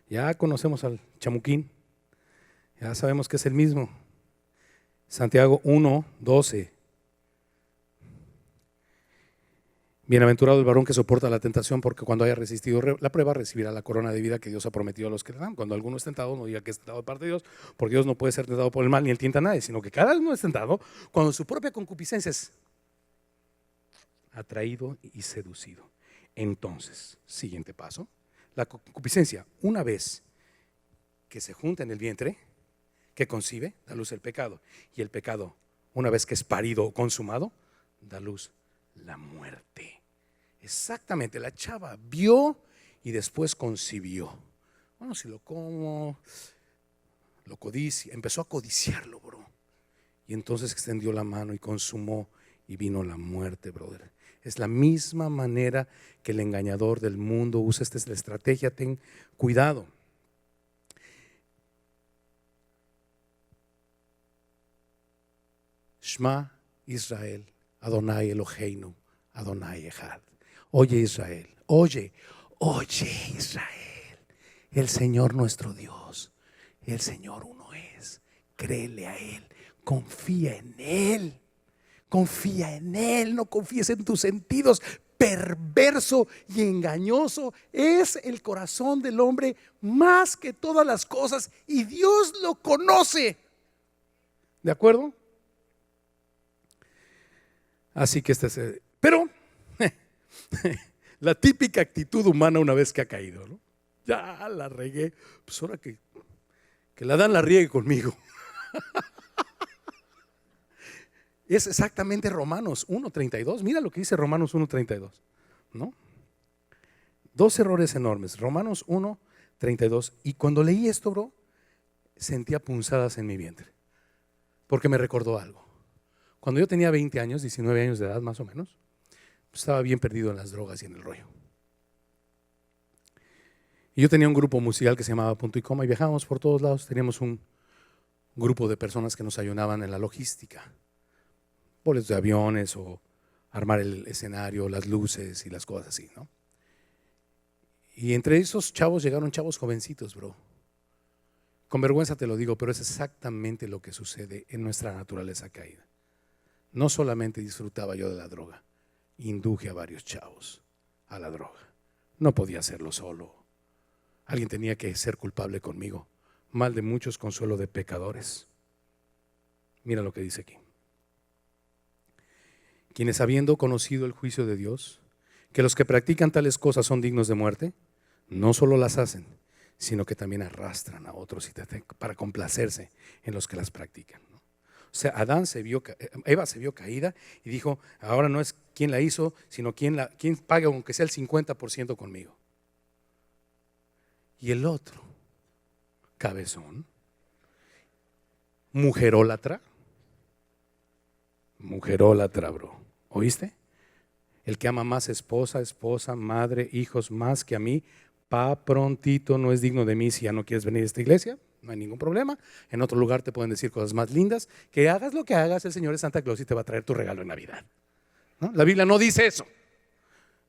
Ya conocemos al chamuquín, ya sabemos que es el mismo. Santiago 1:12. Bienaventurado el varón que soporta la tentación, porque cuando haya resistido la prueba recibirá la corona de vida que Dios ha prometido a los que le dan. Cuando alguno es tentado, no diga que es tentado de parte de Dios, porque Dios no puede ser tentado por el mal ni él tienta a nadie, sino que cada uno es tentado cuando su propia concupiscencia es atraído y seducido. Entonces, siguiente paso, la concupiscencia, una vez que se junta en el vientre, que concibe, da luz el pecado. Y el pecado, una vez que es parido o consumado, da luz la muerte. Exactamente, la chava vio y después concibió. Bueno, si lo como, lo codicia, empezó a codiciarlo, bro. Y entonces extendió la mano y consumó y vino la muerte, brother. Es la misma manera que el engañador del mundo usa esta estrategia. Ten cuidado. Shema Israel, Adonai Eloheinu, Adonai Echad. Oye Israel, oye Israel, el Señor nuestro Dios, el Señor uno es. Créele a Él, confía en Él. Confía en Él, no confíes en tus sentidos. Perverso y engañoso es el corazón del hombre más que todas las cosas, y Dios lo conoce. ¿De acuerdo? Así que pero la típica actitud humana una vez que ha caído, ¿no? Ya la regué, pues ahora que la Dan la riegue conmigo. Es exactamente Romanos 1:32. Mira lo que dice Romanos 1:32, ¿no? Dos errores enormes. Romanos 1:32. Y cuando leí esto, bro, sentía punzadas en mi vientre, porque me recordó algo. Cuando yo tenía 20 años, 19 años de edad más o menos, estaba bien perdido en las drogas y en el rollo. Y yo tenía un grupo musical que se llamaba Punto y Coma y viajábamos por todos lados. Teníamos un grupo de personas que nos ayudaban en la logística, boletos de aviones o armar el escenario, las luces y las cosas así, ¿no? Y entre esos chavos llegaron chavos jovencitos, bro. Con vergüenza te lo digo, pero es exactamente lo que sucede en nuestra naturaleza caída. No solamente disfrutaba yo de la droga, induje a varios chavos a la droga. No podía hacerlo solo. Alguien tenía que ser culpable conmigo. Mal de muchos, consuelo de pecadores. Mira lo que dice aquí. Quienes habiendo conocido el juicio de Dios, que los que practican tales cosas son dignos de muerte, no solo las hacen, sino que también arrastran a otros para complacerse en los que las practican. O sea, Eva se vio caída y dijo, ahora no es quién la hizo, sino quién paga aunque sea el 50% conmigo. Y el otro, cabezón, mujerólatra, bro, ¿oíste? El que ama más esposa, madre, hijos más que a mí, prontito no es digno de mí. Si ya no quieres venir a esta iglesia, no hay ningún problema. En otro lugar te pueden decir cosas más lindas. Que hagas lo que hagas, el Señor es Santa Claus y te va a traer tu regalo en Navidad, ¿no? La Biblia no dice eso.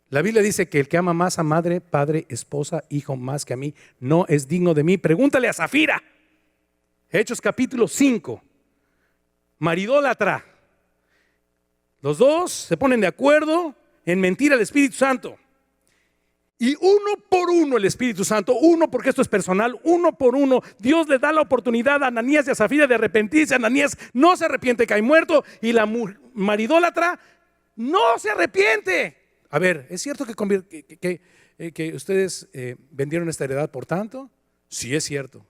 La Biblia dice que el que ama más a madre, padre, esposa, hijo más que a mí, no es digno de mí. Pregúntale a Zafira. Hechos capítulo 5. Maridólatra. Los dos se ponen de acuerdo en mentir al Espíritu Santo. Y uno por uno el Espíritu Santo, uno porque esto es personal, uno por uno, Dios le da la oportunidad a Ananías y a Zafira de arrepentirse. Ananías no se arrepiente, cae muerto, y la maridólatra no se arrepiente. A ver, ¿es cierto que ustedes vendieron esta heredad por tanto? Sí, es cierto.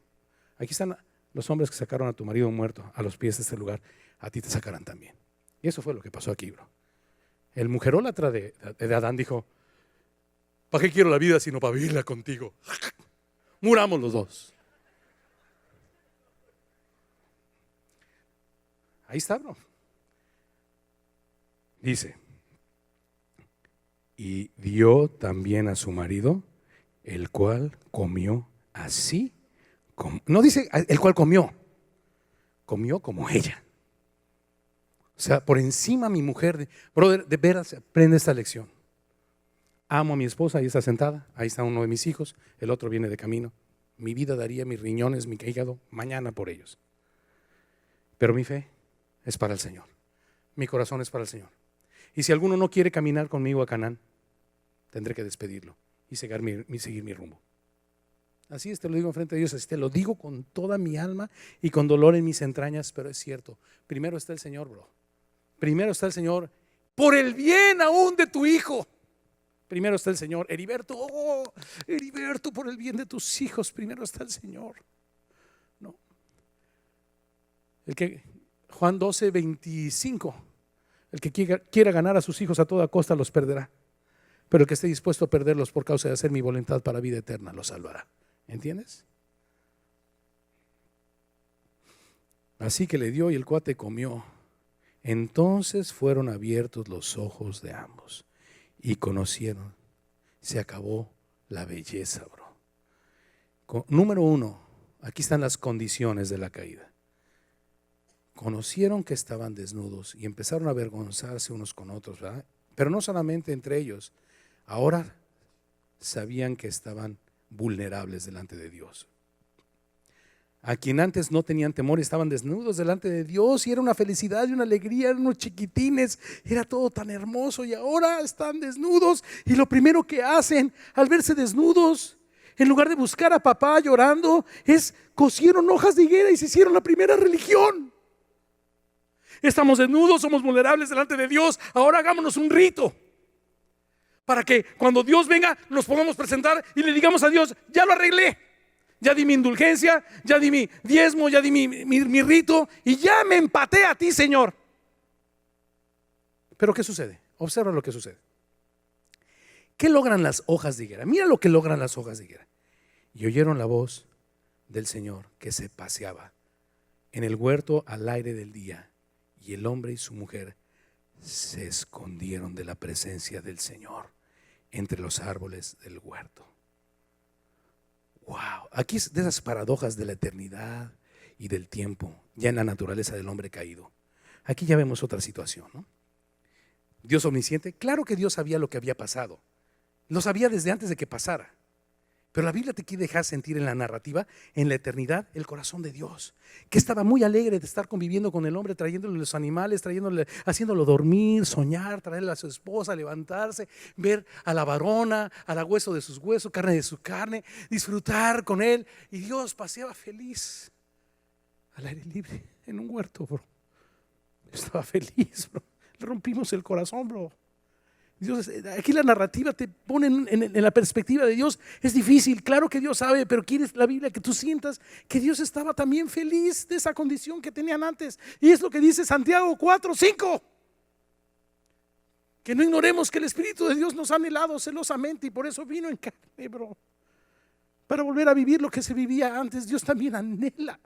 Aquí están los hombres que sacaron a tu marido muerto a los pies de este lugar, a ti te sacarán también. Y eso fue lo que pasó aquí, bro. El mujerólatra de Adán dijo, ¿para qué quiero la vida sino para vivirla contigo? Muramos los dos. Ahí está, bro. Dice, y dio también a su marido, el cual comió así. No dice el cual comió como ella. O sea, por encima mi mujer. Brother, de veras, aprende esta lección. Amo a mi esposa, ahí está sentada, ahí está uno de mis hijos, el otro viene de camino. Mi vida daría mis riñones, mi hígado, mañana por ellos. Pero mi fe es para el Señor. Mi corazón es para el Señor. Y si alguno no quiere caminar conmigo a Canaán, tendré que despedirlo y seguir mi rumbo. Así es, te lo digo enfrente de Dios, así te lo digo con toda mi alma y con dolor en mis entrañas, pero es cierto. Primero está el Señor, bro. Primero está el Señor por el bien aún de tu hijo. Primero está el Señor. Heriberto, Heriberto, por el bien de tus hijos, primero está el Señor. No. Juan 12:25. El que quiera ganar a sus hijos a toda costa los perderá. Pero el que esté dispuesto a perderlos por causa de hacer mi voluntad para vida eterna los salvará. ¿Entiendes? Así que le dio y el cuate comió. Entonces fueron abiertos los ojos de ambos y conocieron. Se acabó la belleza, bro. Número 1, aquí están las condiciones de la caída. Conocieron que estaban desnudos y empezaron a avergonzarse unos con otros, ¿verdad? Pero no solamente entre ellos, ahora sabían que estaban vulnerables delante de Dios. A quien antes no tenían temor, estaban desnudos delante de Dios y era una felicidad y una alegría, eran unos chiquitines, era todo tan hermoso y ahora están desnudos y lo primero que hacen al verse desnudos, en lugar de buscar a papá llorando, cosieron hojas de higuera y se hicieron la primera religión. Estamos desnudos, somos vulnerables delante de Dios, ahora hagámonos un rito para que cuando Dios venga nos podamos presentar y le digamos a Dios, ya lo arreglé. Ya di mi indulgencia, ya di mi diezmo, ya di mi rito y ya me empaté a ti, Señor. Pero ¿qué sucede? Observa lo que sucede. ¿Qué logran las hojas de higuera? Mira lo que logran las hojas de higuera. Y oyeron la voz del Señor que se paseaba en el huerto al aire del día, y el hombre y su mujer se escondieron de la presencia del Señor entre los árboles del huerto. Wow, aquí es de esas paradojas de la eternidad y del tiempo, ya en la naturaleza del hombre caído. Aquí ya vemos otra situación, ¿no? Dios omnisciente, claro que Dios sabía lo que había pasado, lo sabía desde antes de que pasara. Pero la Biblia te quiere dejar sentir en la narrativa, en la eternidad, el corazón de Dios, que estaba muy alegre de estar conviviendo con el hombre, trayéndole los animales, haciéndolo dormir, soñar, traerle a su esposa, levantarse, ver a la varona, a la hueso de sus huesos, carne de su carne, disfrutar con él. Y Dios paseaba feliz al aire libre en un huerto, bro. Estaba feliz, bro. Le rompimos el corazón, bro. Dios, aquí la narrativa te pone en la perspectiva de Dios. Es difícil, claro que Dios sabe, pero quieres la Biblia que tú sientas que Dios estaba también feliz de esa condición que tenían antes. Y es lo que dice Santiago 4:5. Que no ignoremos que el Espíritu de Dios nos ha anhelado celosamente y por eso vino en carne, bro. Para volver a vivir lo que se vivía antes. Dios también anhela.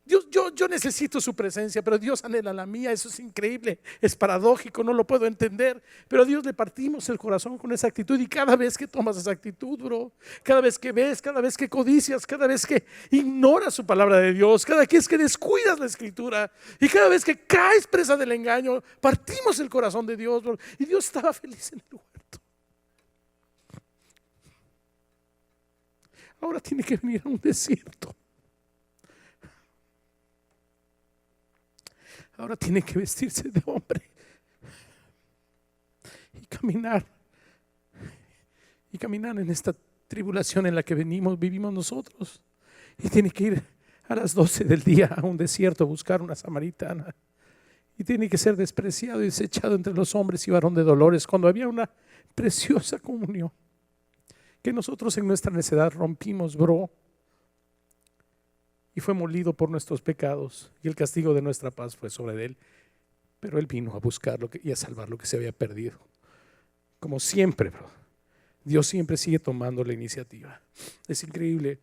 Yo necesito su presencia, pero Dios anhela la mía. Eso es increíble, es paradójico, no lo puedo entender. Pero a Dios le partimos el corazón con esa actitud. Y cada vez que tomas esa actitud, bro, cada vez que ves, cada vez que codicias, cada vez que ignoras su palabra de Dios, cada vez que descuidas la escritura y cada vez que caes presa del engaño, partimos el corazón de Dios, bro. Y Dios estaba feliz en el huerto. Ahora tiene que venir a un desierto. Ahora tiene que vestirse de hombre y caminar en esta tribulación en la que vivimos nosotros. Y tiene que ir a las 12 del día a un desierto a buscar una samaritana. Y tiene que ser despreciado y desechado entre los hombres y varón de dolores, cuando había una preciosa comunión que nosotros en nuestra necedad rompimos, bro. Y fue molido por nuestros pecados y el castigo de nuestra paz fue sobre él. Pero él vino a buscar y a salvar lo que se había perdido. Como siempre, bro. Dios siempre sigue tomando la iniciativa. Es increíble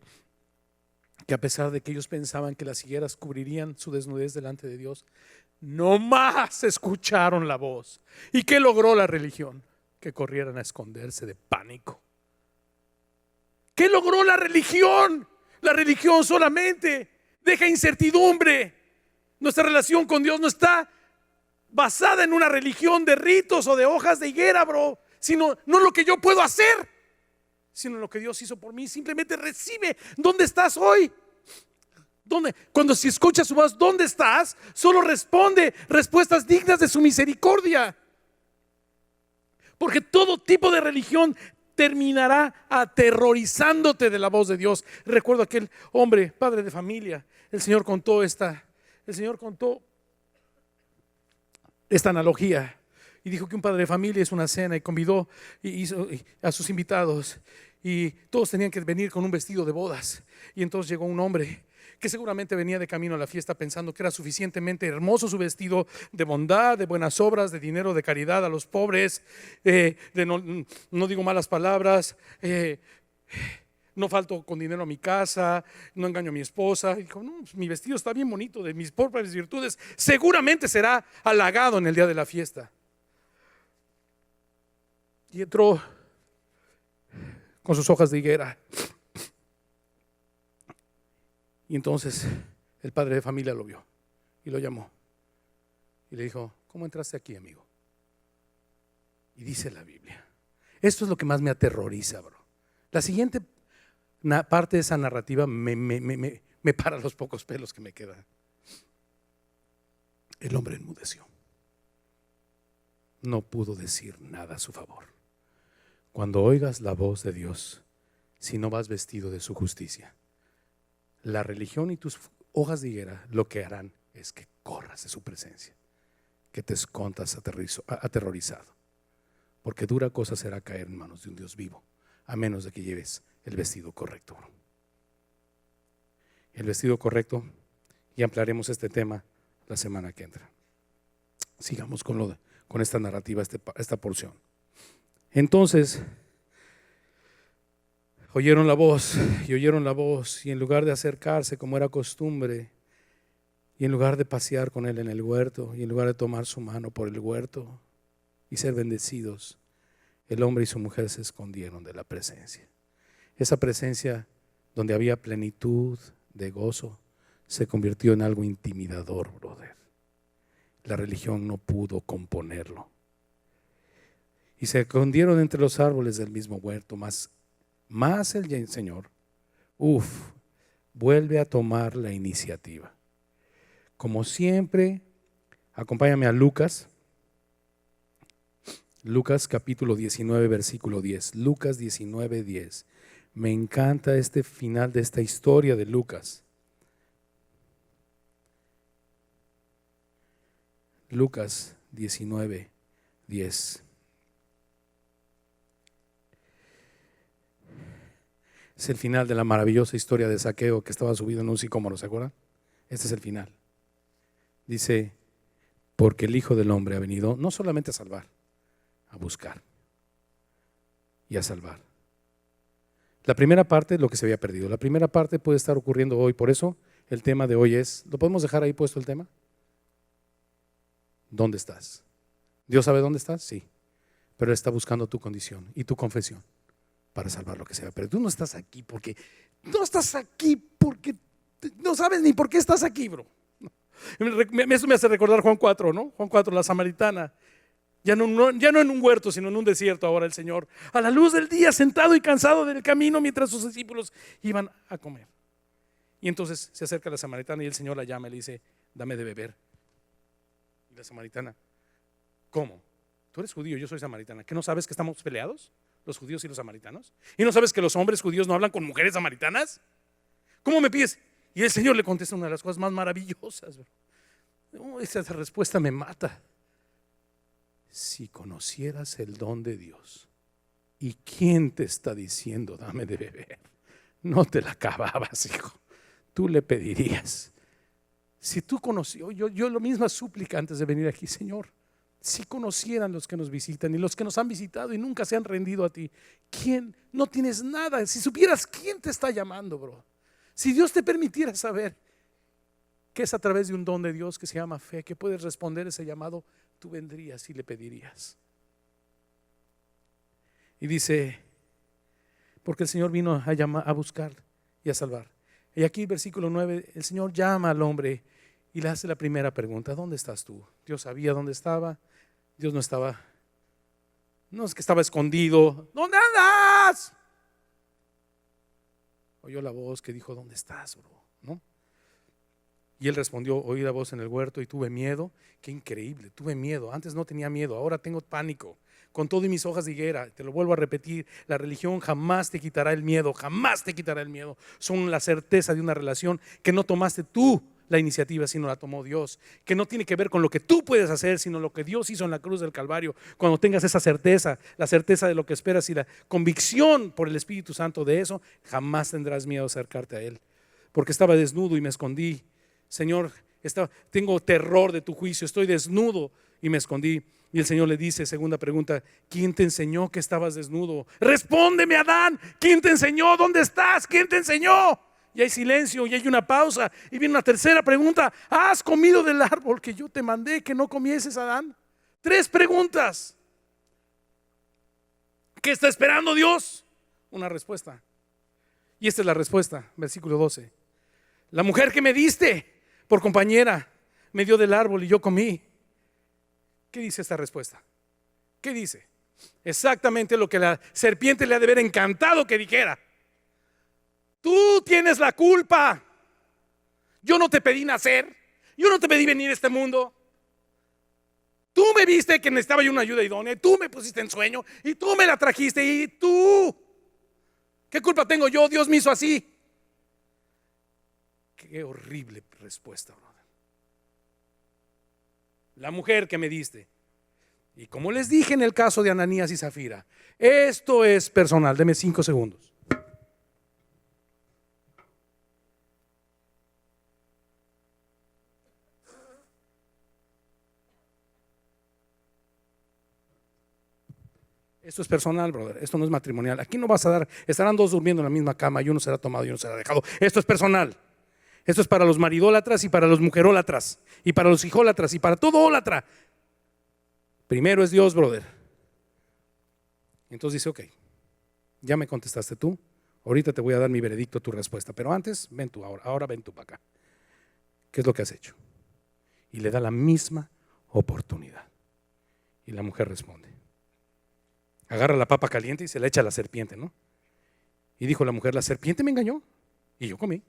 que a pesar de que ellos pensaban que las higueras cubrirían su desnudez delante de Dios, no más escucharon la voz. ¿Y qué logró la religión? Que corrieran a esconderse de pánico. ¿Qué logró la religión? La religión solamente deja incertidumbre. Nuestra relación con Dios no está basada en una religión de ritos o de hojas de higuera, bro, sino no lo que yo puedo hacer, sino lo que Dios hizo por mí. Simplemente recibe. ¿Dónde estás hoy? ¿Dónde? Cuando si escuchas su voz, ¿dónde estás? Solo responde respuestas dignas de su misericordia. Porque todo tipo de religión terminará aterrorizándote de la voz de Dios. Recuerdo aquel hombre, padre de familia. El Señor contó esta analogía y dijo que un padre de familia hizo una cena y convidó a sus invitados y todos tenían que venir con un vestido de bodas. Y entonces llegó un hombre que seguramente venía de camino a la fiesta pensando que era suficientemente hermoso su vestido de bondad, de buenas obras, de dinero, de caridad a los pobres, no digo malas palabras, no falto con dinero a mi casa, no engaño a mi esposa. Y dijo, no, pues mi vestido está bien bonito, de mis propias virtudes, seguramente será halagado en el día de la fiesta. Y entró con sus hojas de higuera. Y entonces el padre de familia lo vio y lo llamó y le dijo, ¿cómo entraste aquí, amigo? Y dice la Biblia, esto es lo que más me aterroriza, bro. La siguiente parte de esa narrativa me para los pocos pelos que me quedan. El hombre enmudeció. No pudo decir nada a su favor. Cuando oigas la voz de Dios, si no vas vestido de su justicia, la religión y tus hojas de higuera lo que harán es que corras de su presencia, que te escondas aterrorizado, porque dura cosa será caer en manos de un Dios vivo, a menos de que lleves el vestido correcto. El vestido correcto, y ampliaremos este tema la semana que entra. Sigamos con esta narrativa, esta porción. Entonces oyeron la voz, y en lugar de acercarse como era costumbre, y en lugar de pasear con él en el huerto, y en lugar de tomar su mano por el huerto y ser bendecidos, el hombre y su mujer se escondieron de la presencia. Esa presencia donde había plenitud de gozo, se convirtió en algo intimidador, brother. La religión no pudo componerlo. Y se escondieron entre los árboles del mismo huerto, más el Señor, vuelve a tomar la iniciativa. Como siempre, acompáñame a Lucas capítulo 19, versículo 10. Lucas 19, 10. Me encanta este final de esta historia de Lucas. Lucas 19, 10. Es el final de la maravillosa historia de Zaqueo que estaba subido en un sicómoro, ¿se acuerdan? Este es el final. Dice, porque el Hijo del Hombre ha venido no solamente a salvar, a buscar y a salvar. La primera parte es lo que se había perdido. La primera parte puede estar ocurriendo hoy. Por eso el tema de hoy es, ¿lo podemos dejar ahí puesto el tema? ¿Dónde estás? ¿Dios sabe dónde estás? Sí. Pero Él está buscando tu condición y tu confesión para salvar lo que sea. Pero tú no estás aquí porque no sabes ni por qué estás aquí, bro. Eso me hace recordar Juan 4, ¿no? Juan 4, la samaritana. Ya no en un huerto, sino en un desierto ahora el Señor, a la luz del día, sentado y cansado del camino mientras sus discípulos iban a comer. Y entonces se acerca la samaritana y el Señor la llama y le dice, dame de beber. Y la samaritana, ¿cómo? Tú eres judío, yo soy samaritana. ¿Qué no sabes que estamos peleados, los judíos y los samaritanos? ¿Y no sabes que los hombres judíos no hablan con mujeres samaritanas? ¿Cómo me pides? Y el Señor le contesta una de las cosas más maravillosas. Esa respuesta me mata. Si conocieras el don de Dios, ¿y quién te está diciendo dame de beber? No te la acababas, hijo. Tú le pedirías. Si tú conocieras, yo lo misma súplica antes de venir aquí, Señor, si conocieran los que nos visitan y los que nos han visitado y nunca se han rendido a ti, ¿quién? No tienes nada. Si supieras quién te está llamando, bro. Si Dios te permitiera saber que es a través de un don de Dios que se llama fe, que puedes responder ese llamado, tú vendrías y le pedirías. Y dice, porque el Señor vino a buscar y a salvar. Y aquí versículo 9, el Señor llama al hombre y le hace la primera pregunta, ¿dónde estás tú? Dios sabía dónde estaba, Dios no estaba, no es que estaba escondido, ¿dónde andas? Oyó la voz que dijo, ¿dónde estás, bro? ¿No? Y él respondió, oí la voz en el huerto y tuve miedo. Qué increíble, tuve miedo. Antes no tenía miedo, ahora tengo pánico. Con todo y mis hojas de higuera, te lo vuelvo a repetir, la religión jamás te quitará el miedo, jamás te quitará el miedo. Son la certeza de una relación que no tomaste tú la iniciativa, sino la tomó Dios. Que no tiene que ver con lo que tú puedes hacer, sino lo que Dios hizo en la cruz del Calvario. Cuando tengas esa certeza, la certeza de lo que esperas y la convicción por el Espíritu Santo de eso, jamás tendrás miedo a acercarte a Él. Porque estaba desnudo y me escondí. Señor, tengo terror de tu juicio, estoy desnudo y me escondí. Y el Señor le dice, segunda pregunta, ¿quién te enseñó que estabas desnudo? Respóndeme, Adán, ¿quién te enseñó? ¿Dónde estás? ¿Quién te enseñó? Y hay silencio y hay una pausa y viene una tercera pregunta, ¿has comido del árbol que yo te mandé que no comieses, Adán? 3 preguntas. ¿Qué está esperando Dios? Una respuesta. Y esta es la respuesta, versículo 12. La mujer que me diste por compañera me dio del árbol y yo comí. ¿Qué dice esta respuesta? ¿Qué dice? Exactamente lo que la serpiente le ha de haber encantado que dijera. Tú tienes la culpa. Yo no te pedí nacer. Yo no te pedí venir a este mundo. Tú me viste que necesitaba yo una ayuda idónea. Tú me pusiste en sueño y tú me la trajiste. Y tú, ¿qué culpa tengo yo? Dios me hizo así. Qué horrible respuesta, brother. La mujer que me diste. Y como les dije en el caso de Ananías y Zafira, esto es personal. Deme 5 segundos. Esto es personal, brother. Esto no es matrimonial. Aquí no vas a dar, estarán 2 durmiendo en la misma cama y uno será tomado y uno será dejado. Esto es personal. Esto es para los maridólatras y para los mujerólatras y para los hijólatras y para todo ólatra. Primero es Dios, brother. Entonces dice, ok, ya me contestaste tú, Ahorita te voy a dar mi veredicto, tu respuesta, pero antes, ven tú ahora ven tú para acá. ¿Qué es lo que has hecho? Y le da la misma oportunidad. Y la mujer responde. Agarra la papa caliente y se la echa a la serpiente, ¿no? Y dijo la mujer, la serpiente me engañó y yo comí.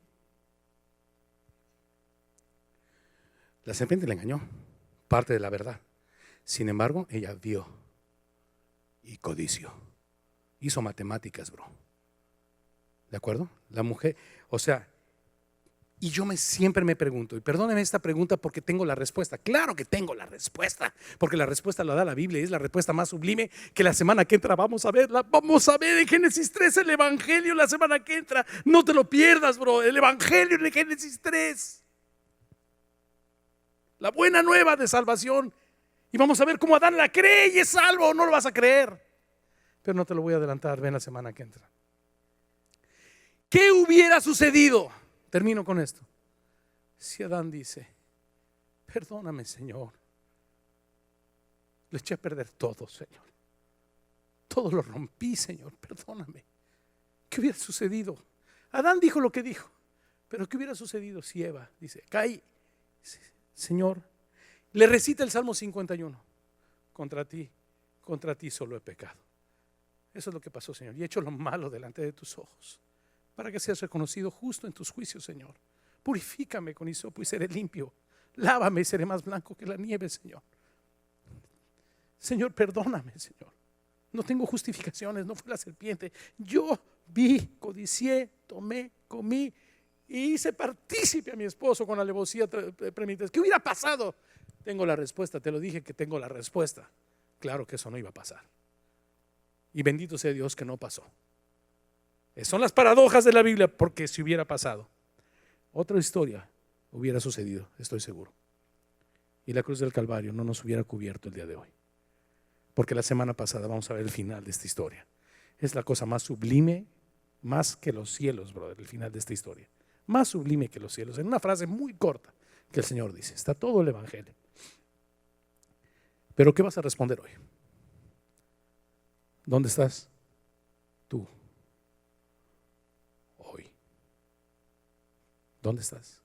La serpiente le engañó, parte de la verdad. Sin embargo, ella vio y codició. Hizo matemáticas, bro. ¿De acuerdo? La mujer, o sea, y yo siempre me pregunto, y perdóneme esta pregunta porque tengo la respuesta. Claro que tengo la respuesta, porque la respuesta la da la Biblia y es la respuesta más sublime que la semana que entra vamos a ver en Génesis 3, el Evangelio la semana que entra. No te lo pierdas, bro, el Evangelio de Génesis 3. La buena nueva de salvación. Y vamos a ver cómo Adán la cree y es salvo, o no lo vas a creer. Pero no te lo voy a adelantar, ven la semana que entra. ¿Qué hubiera sucedido? Termino con esto. Si Adán dice, perdóname, Señor, le eché a perder todo, Señor, todo lo rompí, Señor, perdóname. ¿Qué hubiera sucedido? Adán dijo lo que dijo, pero ¿qué hubiera sucedido si Eva dice, cae, Señor, le recita el Salmo 51, contra ti solo he pecado? Eso es lo que pasó, Señor, y he hecho lo malo delante de tus ojos, para que seas reconocido justo en tus juicios, Señor. Purifícame con hisopo y seré limpio. Lávame y seré más blanco que la nieve, Señor. Señor, perdóname, Señor. No tengo justificaciones, no fue la serpiente. Yo vi, codicié, tomé, comí y hice partícipe a mi esposo con alevosía premitente. ¿Qué hubiera pasado? Tengo la respuesta, te lo dije que tengo la respuesta. Claro que eso no iba a pasar. Y bendito sea Dios que no pasó. Son las paradojas de la Biblia, porque si hubiera pasado, otra historia hubiera sucedido, estoy seguro. Y la cruz del Calvario no nos hubiera cubierto el día de hoy. Porque la semana pasada vamos a ver el final de esta historia. Es la cosa más sublime, más que los cielos, brother, el final de esta historia. Más sublime que los cielos. En una frase muy corta que el Señor dice. Está todo el Evangelio. Pero ¿qué vas a responder hoy? ¿Dónde estás tú? ¿Dónde estás?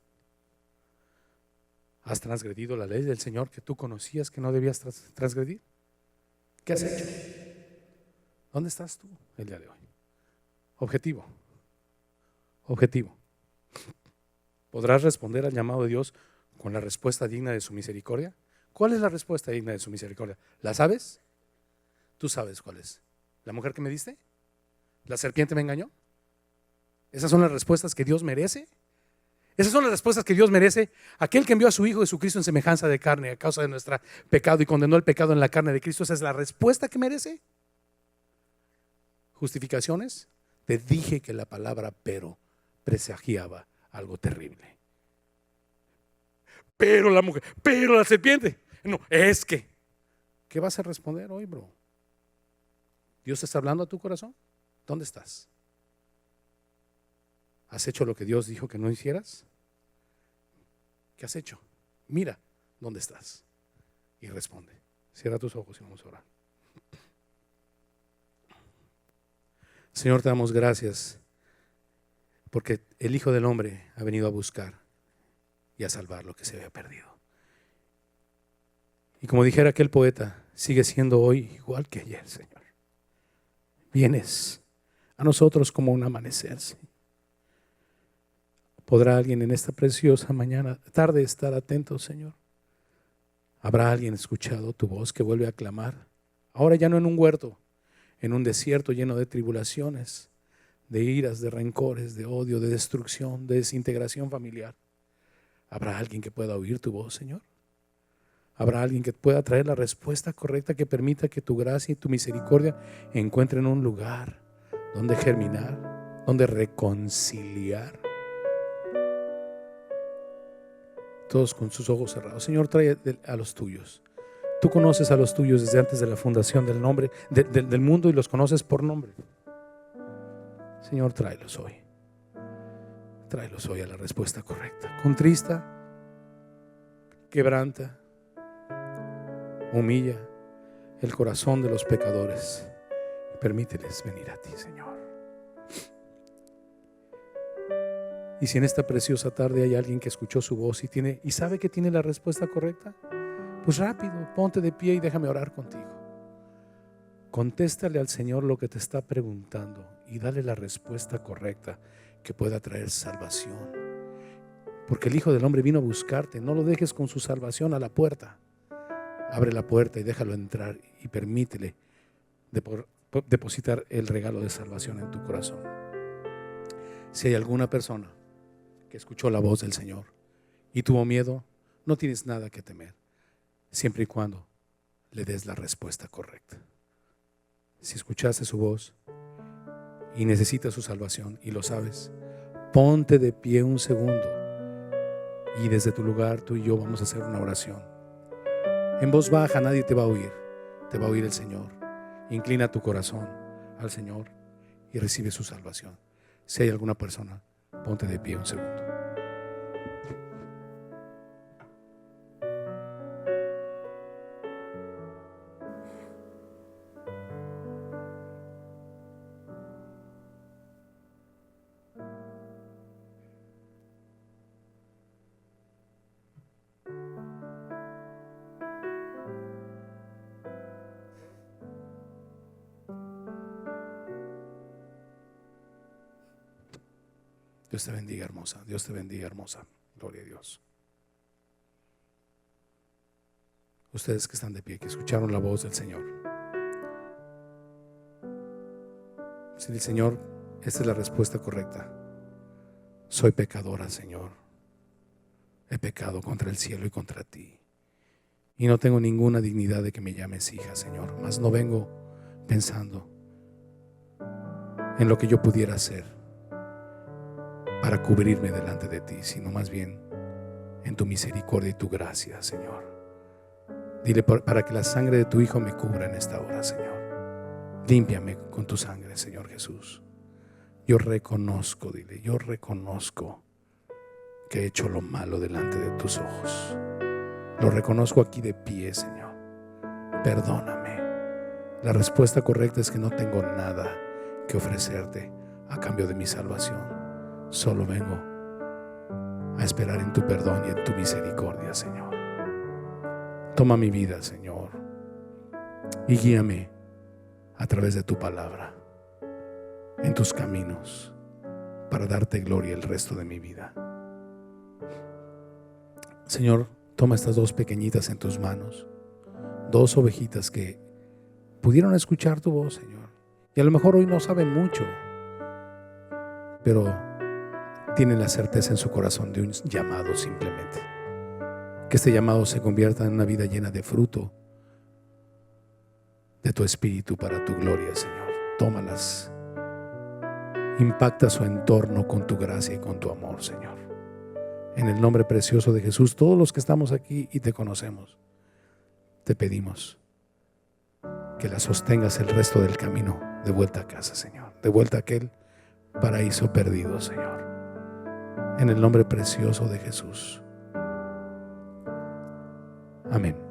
¿Has transgredido la ley del Señor que tú conocías que no debías transgredir? ¿Qué has hecho? ¿Dónde estás tú el día de hoy? Objetivo. ¿Podrás responder al llamado de Dios con la respuesta digna de su misericordia? ¿Cuál es la respuesta digna de su misericordia? ¿La sabes? Tú sabes cuál es. ¿La mujer que me diste? ¿La serpiente me engañó? ¿Esas son las respuestas que Dios merece? Esas son las respuestas que Dios merece. Aquel que envió a su Hijo Jesucristo en semejanza de carne a causa de nuestro pecado y condenó el pecado en la carne de Cristo. ¿Esa es la respuesta que merece? ¿Justificaciones? Te dije que la palabra pero presagiaba algo terrible. Pero la mujer, pero la serpiente. No, es que. ¿Qué vas a responder hoy, bro? ¿Dios está hablando a tu corazón? ¿Dónde estás? ¿Has hecho lo que Dios dijo que no hicieras? ¿Qué has hecho? Mira dónde estás y responde. Cierra tus ojos y vamos a orar. Señor, te damos gracias porque el Hijo del Hombre ha venido a buscar y a salvar lo que se había perdido. Y como dijera aquel poeta, sigue siendo hoy igual que ayer, Señor. Vienes a nosotros como un amanecer, Señor. ¿Podrá alguien en esta preciosa tarde estar atento, Señor? ¿Habrá alguien escuchado tu voz que vuelve a clamar? Ahora ya no en un huerto, en un desierto lleno de tribulaciones, de iras, de rencores, de odio, de destrucción, de desintegración familiar. ¿Habrá alguien que pueda oír tu voz, Señor? ¿Habrá alguien que pueda traer la respuesta correcta que permita que tu gracia y tu misericordia encuentren un lugar donde germinar, donde reconciliar? Todos con sus ojos cerrados. Señor, trae a los tuyos. Tú conoces a los tuyos desde antes de la fundación del mundo y los conoces por nombre. Señor, tráelos hoy. Tráelos hoy a la respuesta correcta. Contrista, quebranta, humilla el corazón de los pecadores y permíteles venir a ti, Señor. Y si en esta preciosa tarde hay alguien que escuchó su voz y sabe que tiene la respuesta correcta, pues rápido, ponte de pie y déjame orar contigo. Contéstale al Señor lo que te está preguntando y dale la respuesta correcta que pueda traer salvación. Porque el Hijo del Hombre vino a buscarte. No lo dejes con su salvación a la puerta. Abre la puerta y déjalo entrar y permítele depositar el regalo de salvación en tu corazón. Si hay alguna persona que escuchó la voz del Señor y tuvo miedo, no tienes nada que temer, siempre y cuando le des la respuesta correcta. Si escuchaste su voz y necesitas su salvación y lo sabes, ponte de pie un segundo y desde tu lugar tú y yo vamos a hacer una oración. En voz baja, nadie te va a oír, te va a oír el Señor. Inclina tu corazón al Señor y recibe su salvación. Si hay alguna persona, ponte de pie un segundo. Dios te bendiga, hermosa. Dios te bendiga, hermosa. Gloria a Dios. Ustedes que están de pie, que escucharon la voz del Señor. Si el Señor, esta es la respuesta correcta. Soy pecadora, Señor. He pecado contra el cielo y contra ti. Y no tengo ninguna dignidad de que me llames hija, Señor. Mas no vengo pensando en lo que yo pudiera hacer para cubrirme delante de ti, sino más bien en tu misericordia y tu gracia, Señor. Dile para que la sangre de tu Hijo me cubra en esta hora, Señor. Límpiame con tu sangre, Señor Jesús. Yo reconozco, dile, yo reconozco que he hecho lo malo delante de tus ojos. Lo reconozco aquí de pie, Señor. Perdóname. La respuesta correcta es que no tengo nada que ofrecerte a cambio de mi salvación. Solo vengo a esperar en tu perdón y en tu misericordia, Señor. Toma mi vida, Señor, y guíame a través de tu palabra en tus caminos para darte gloria el resto de mi vida. Señor, toma estas dos pequeñitas en tus manos, dos ovejitas que pudieron escuchar tu voz, Señor, y a lo mejor hoy no saben mucho, pero tienen la certeza en su corazón de un llamado simplemente. Que este llamado se convierta en una vida llena de fruto de tu espíritu para tu gloria, Señor. Tómalas. Impacta su entorno con tu gracia y con tu amor, Señor. En el nombre precioso de Jesús, todos los que estamos aquí y te conocemos, te pedimos que la sostengas el resto del camino de vuelta a casa, Señor. De vuelta a aquel paraíso perdido, Señor. En el nombre precioso de Jesús. Amén.